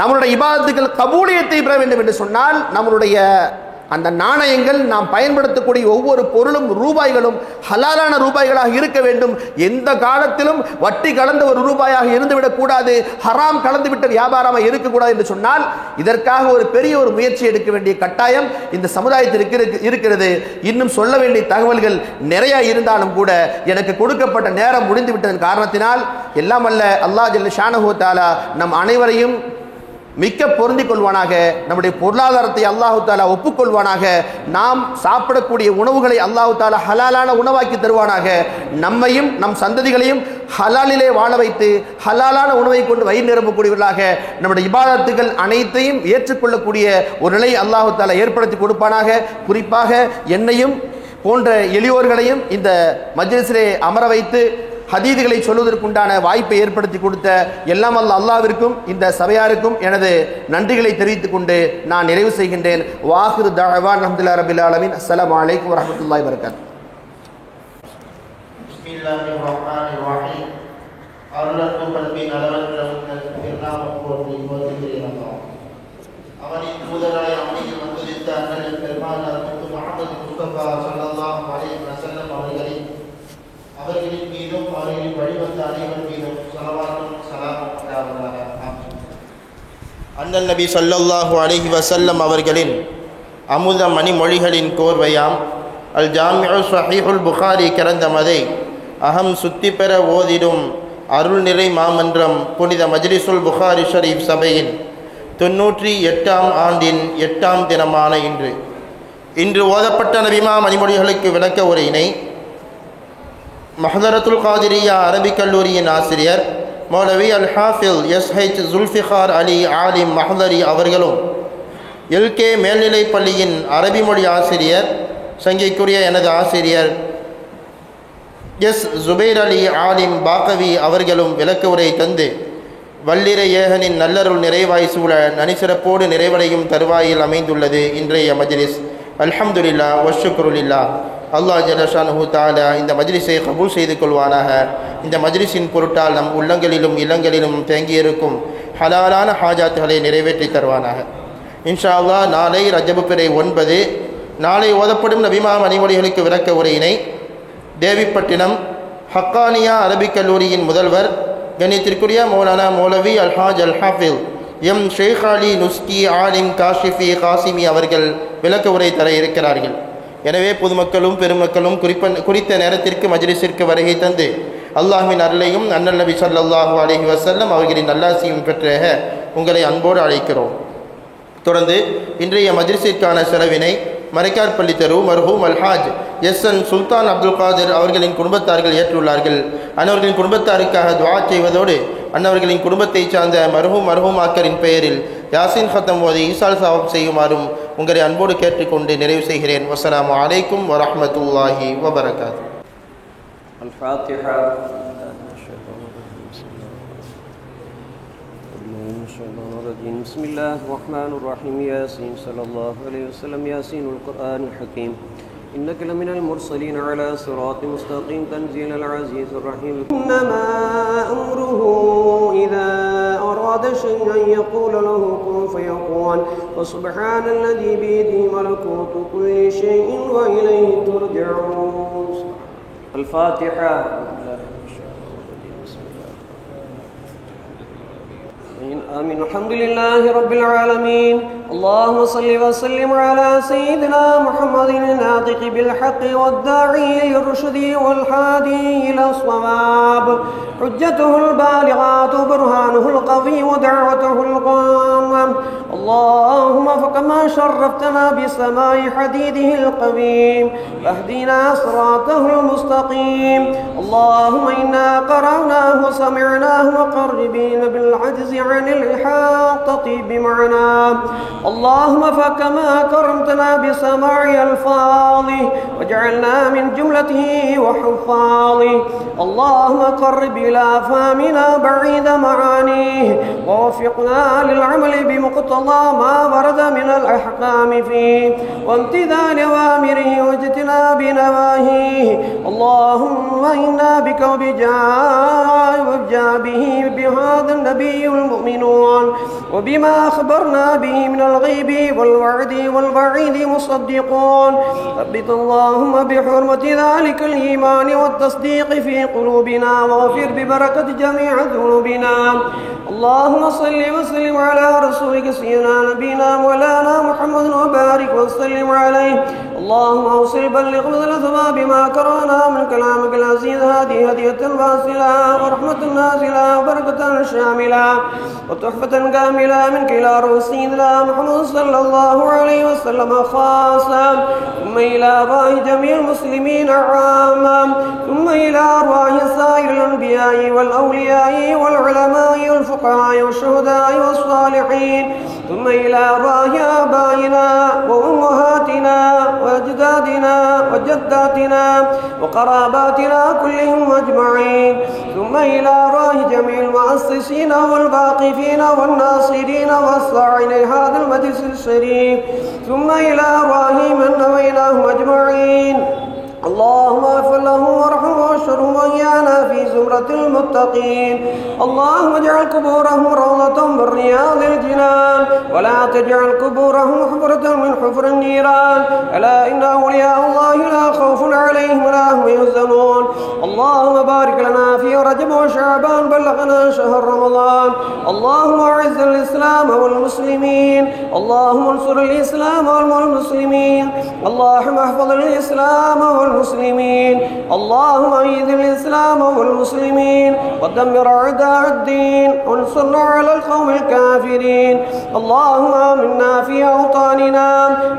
நம்மளுடைய இபாதத்துகள் கபூலியத்தை பெற வேண்டும் என்று சொன்னால், நம்மளுடைய அந்த நாணயங்கள், நாம் பயன்படுத்தக்கூடிய ஒவ்வொரு பொருளும், ரூபாய்களும் ஹலாலான ரூபாய்களாக இருக்க வேண்டும். எந்த காலத்திலும் வட்டி கலந்த ஒரு ரூபாயாக இருந்துவிடக் கூடாது, ஹராம் கலந்துவிட்ட வியாபாரமாக இருக்கக்கூடாது என்று சொன்னால், இதற்காக ஒரு பெரிய ஒரு முயற்சி எடுக்க வேண்டிய கட்டாயம் இந்த சமுதாயத்திற்கு இருக்கிறது. இன்னும் சொல்ல வேண்டிய தகவல்கள் நிறைய இருந்தாலும் கூட எனக்கு கொடுக்கப்பட்ட நேரம் முடிந்து விட்டதன் காரணத்தினால் எல்லாம் அல்ல அல்லாஹ் ஜல்ல ஷானஹு தஆலா நம் அனைவரையும் மிக்க பொருந்திக் கொள்வானாக. நம்முடைய பொருளாதாரத்தை அல்லாஹு தாலா ஒப்புக்கொள்வானாக. நாம் சாப்பிடக்கூடிய உணவுகளை அல்லாஹு தாலா ஹலாலான உணவாக்கி தருவானாக. நம்மையும் நம் சந்ததிகளையும் ஹலாலிலே வாழ வைத்து ஹலாலான உணவை கொண்டு வயிறு நிரப்பக்கூடியவர்களாக நம்முடைய இபாதத்துகள் அனைத்தையும் ஏற்றுக்கொள்ளக்கூடிய ஒரு நிலை அல்லாஹு தாலா ஏற்படுத்தி கொடுப்பானாக. குறிப்பாக என்னையும் போன்ற எளியோர்களையும் இந்த மஜ்லிஸிலே அமர வைத்து ஹதீதுகளை சொல்வதற்குண்டான வாய்ப்பை ஏற்படுத்தி கொடுத்த எல்லாம் அல்லாஹ்விற்கும் இந்த சபையாருக்கும் எனது நன்றிகளை தெரிவித்துக் கொண்டு நான் நிறைவு செய்கின்றேன். வாஹிரு தஅவானா அல்ஹம்துலில்லாஹி ரப்பில் ஆலமீன். அஸ்ஸலாமு அலைக்கும் வரஹ்மத்துல்லாஹி வபரகாத்துஹு. பிஸ்மில்லாஹிர் ரஹ்மானிர் ரஹீம். அருளத்து கல்வி நலவற்ற எல்லாம் போற்றி போற்றுகிறேன். அவனின் தூதராய் அவனில் வந்துதித்த அண்ணலின் பெருமானார் முஹம்மது முஸ்தபா ஸல்லல்லாஹு அலைஹி வஸல்லம் அவர்களின் மீதும் அவர்களின் வழிவந்த அனைவர் மீதும் ஸலவாத்தும் ஸலாமும் உண்டாவதாக. அண்ணல் நபி ஸல்லல்லாஹு அலைஹி வஸல்லம் அவர்களின் அமுத மணிமொழிகளின் கோர்வையாம் அல் ஜாமிஉ ஸஹீஹுல் புகாரி கிரந்தமதை அகம் சுத்தி பெற ஓதிடும் அருள் நிறை மாமன்றம் புனித மஜ்லிஸுல் புகாரி ஷரீஃப் சபையின் 98ஆம் ஆண்டின் 8ஆம் தினமான இன்று ஓதப்பட்ட நபிமா மணிமொழிகளுக்கு விளக்க உரையினை மஹதரத்துல் காதிரியா அரபிக் கல்லூரியின் ஆசிரியர் மௌலவி அல் ஹாஃபில் எஸ்ஹெச் ஜுல்ஃபிகார் அலி ஆலிம் மஹதரி அவர்களும், எல்கே மேல்நிலைப் பள்ளியின் அரபி மொழி ஆசிரியர் சங்கைக்குரிய எனது ஆசிரியர் எஸ் ஜுபைர் அலி ஆலிம் பாக்கவி அவர்களும் விளக்க உரை தந்து வல்லிர ஏகனின் நல்லருள் நிறைவாய் சூழ நனிசிறப்போடு நிறைவடையும் தருவாயில் அமைந்துள்ளது இன்றைய மஜ்லிஸ். அல்ஹம்துலில்லாஹ் வஷ்ஷுக்ருலில்லாஹ். அல்லாஹ் ஜல்லஷானுஹு தஆலா இந்த மஜ்லிஸை கபூல் செய்து கொள்வானாக. இந்த மஜ்லிஸின் பொருட்டால் நம் உள்ளங்களிலும் இல்லங்களிலும் தேங்கியிருக்கும் ஹலாலான ஹாஜாத்துகளை நிறைவேற்றி தருவானாக. இன்ஷா அல்லாஹ் நாளை ரஜபு பிறை 9 நாளை ஓதப்படும் நபிமா மணிமொழிகளுக்கு விளக்க உரையினை தேவிப்பட்டினம் ஹக்கானியா அரபிக் கல்லூரியின் முதல்வர் கணித்திற்குரிய மௌலானா மௌலவி அல்ஹாஜ் அல்ஹாஃபில் எம் ஷேக் அலி நுஸ்கி ஆலிம் காஷிஃபி காசிமி அவர்கள் விளக்க உரை தர இருக்கிறார்கள். எனவே பொதுமக்களும் பெருமக்களும் குறித்த நேரத்திற்கு மஜ்லிஸிற்கு வருகை தந்து அல்லாஹ்வின் அருளையும் அண்ணல் நபி ஸல்லல்லாஹு அலைஹி வஸல்லம் அவர்களின் நல்லாசியும் பெற்ற உங்களை அன்போடு அழைக்கிறோம். தொடர்ந்து இன்றைய மஜ்லிஸிற்கான செலவினை மரைக்கார்பள்ளி தெரு மர்ஹூம் அல்ஹாஜ் எஸ்என் சுல்தான் அப்துல் காதிர் அவர்களின் குடும்பத்தார்கள் ஏற்றுள்ளார்கள். அன்னவர்களின் குடும்பத்தாருக்காக துஆ செய்வதோடு அன்னவர்களின் குடும்பத்தை சார்ந்த மர்ஹூமாக்கரின் பெயரில் யாசின் ஹத்தம் ஓதி ஈசால் சவாப் செய்யுமாறும் உங்களை அன்போடு கேட்டுக்கொண்டு நிறைவு செய்கிறேன். வஸ்ஸலாமு அலைக்கும் வரஹ்மத்துல்லாஹி வபரகாத்துஹு. الفاتحة. بسم الله الرحمن الرحيم. ياسين صلى الله عليه وسلم. ياسين القرآن الحكيم. إنك لمن المرسلين على صراط مستقيم تنزيل العزيز الرحيم. إنما أمره إذا أراد شيئا يقول له كن فيكون. وسبحان الذي بيده ملكوت كل شيء وإليه ترجعون. الفاتحة. آمين. الحمد لله رب العالمين. اللهم صل وسلم على سيدنا محمد الناطق بالحق والداعي للرشد والهادي إلى الصواب. حجته البالغات برهانه القوي ودعوته القامة. اللهم فكما شرفتنا بسماء حديده القويم فاهدنا صراطه المستقيم. اللهم إنا قرأناه وسمعناه وقربين بالعجز عن الإحاطة بمعناه. اللهم فكما كرمتنا بسماع ألفاظه وجعلنا من جملته وحفاظه. اللهم قرب إلى فهمنا بعيد معانيه ووفقنا للعمل بمقتضى ما ورد من الأحكام فيه وامتثال أوامره واجتناب نواهيه. اللهم إنا بك وبجابه بهذا النبي المؤمنون وبما أخبرنا به من الغيب والوعد والوعيد مصدقون. ثبت اللهم بحرمة ذلك الإيمان والتصديق في قلوبنا واغفر ببركة جميع ذنوبنا. اللهم صل وسلم على رسولك سيدنا نبينا مولانا محمد وبارك وسلم عليه. اللهم اوصل بلغ مثل ثواب ما قرانا من كلامك العزيز. هذه هدية واصلة ورحمة نازلة وبركة شاملة وتحفة كاملة منك إلى روح سيدنا محمد صلى الله عليه وسلم خاصة ثم إلى أرواح جميع المسلمين عامة ثم إلى أرواح سائر الأنبياء والأولياء والعلماء والفقهاء والشهداء والصالحين ثم إلى أرواح آبائنا وأمهاتنا وأجدادنا وجداتنا وقراباتنا كلهم أجمعين ثم إلى أرواح جميع المؤسسين والواقفين والناصرين والساعين لهذا المجلس الشريف ثم إلى أرواح من نويناهم أجمعين. اللهم اغفر لهم وارحمهم واشرهم وإيانا في زمرة المتقين. اللهم اجعل قبورهم روضة من رياض الجنان ولا تجعل قبورهم حفرة من حفر النيران. ألا إن أولياء الله لا خوف عليهم ولا هم يحزنون. اللهم بارك لنا في رجب وشعبان بلغنا شهر رمضان. اللهم أعز الإسلام والمسلمين. اللهم انصر الإسلام والمسلمين. اللهم احفظ الإسلام والمسلمين. اللهم أعز الإسلام والمسلمين ودمر أعداء الدين وانصرنا على القوم الكافرين. اللهم آمنا في أوطاننا.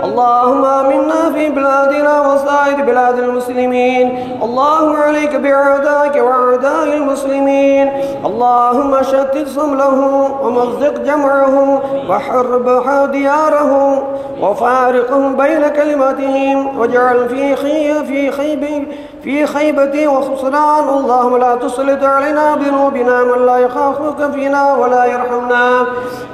اللهم آمنا في بلادنا وسائر بلاد المسلمين. اللهم عليك بأعدائك وأعداء المسلمين. اللهم شتت شملهم ومزق جمعهم وحرب ديارهم وفارقهم بين كلمتهم واجعل في في خيبة وخسران. اللهم لا تسلط علينا بذنوبنا من لا يخافك فينا ولا يرحمنا.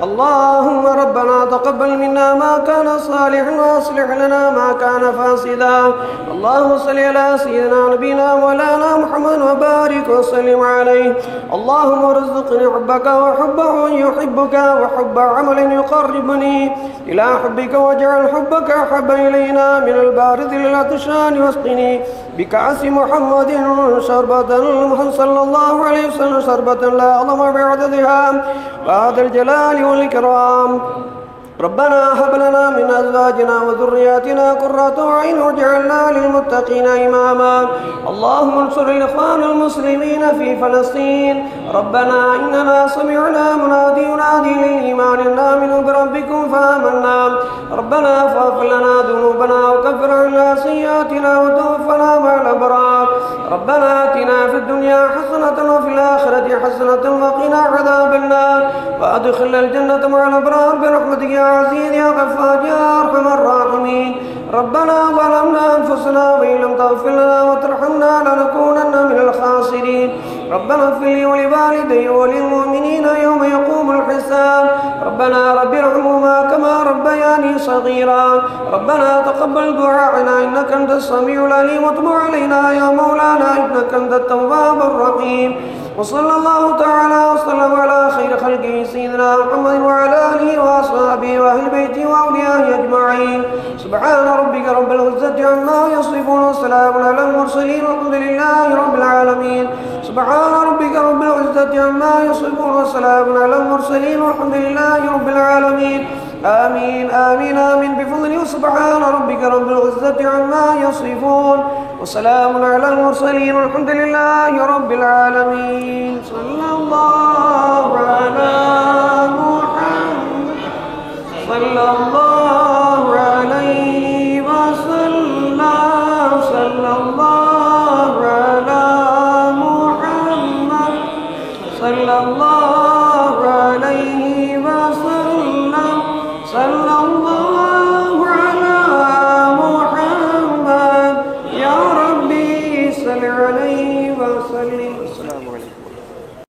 اللهم ربنا تقبل منا ما كان صالحا واصلح لنا ما كان فاسدا. اللهم صل على سيدنا نبينا مولانا محمد وبارك وسلم عليه. اللهم ارزقني حبك وحب من يحبك وحب عمل يقربني إلى حبك، واجعل حبك أحب إلينا من البارد للعطشان، واسقني بكأس محمد شربة صلى الله عليه وسلم شربة لا أظمأ بعددها بعد الجلال والإكرام. ربنا هب لنا من أزواجنا وذرياتنا قرة أعين واجعلنا للمتقين إماما. اللهم انصر الإخوان المسلمين في فلسطين. ربنا إننا سمعنا منادي ينادي للإيمان أن آمنوا بربكم فآمنا. ربنا فاغفر لنا ذنوبنا وكفر عنا سيئاتنا وتوفنا مع الأبرار. ربنا آتنا في الدنيا حسنة وفي الآخرة حسنة وقنا عذاب النار، وأدخلنا الجنة مع الأبرار برحمتك يا عزيز يا غفار يا أرحم الراحمين. ربنا ظلمنا أنفسنا وإن لم تغفر لنا وترحمنا لنكونن من الخاسرين. ربنا اغفر لي ولوالدي وللمؤمنين يوم يقوم الحساب. ربنا رب ارحمهما كما ربياني صغيرا. ربنا تقبل دعاءنا إنك أنت السميع العليم، وتب علينا يا مولانا إنك أنت التواب الرحيم. وصلى الله تعالى وسلم على خير خلقه سيدنا محمد وعلى آله وأصحابه وأهل بيته وأوليائه أجمعين. سبحان ربك رب العزة عما يصفون وسلام على المرسلين والحمد لله رب العالمين. سبحان ربك رب العزة عما يصفون وسلام على المرسلين والحمد لله رب العالمين. آمين آمين آمين بفضله. سبحان ربك رب العزة عما يصفون وسلام على المرسلين والحمد لله رب العالمين. صلى الله على محمد صلى الله عليه وسلم. صلى الله على محمد صلى الله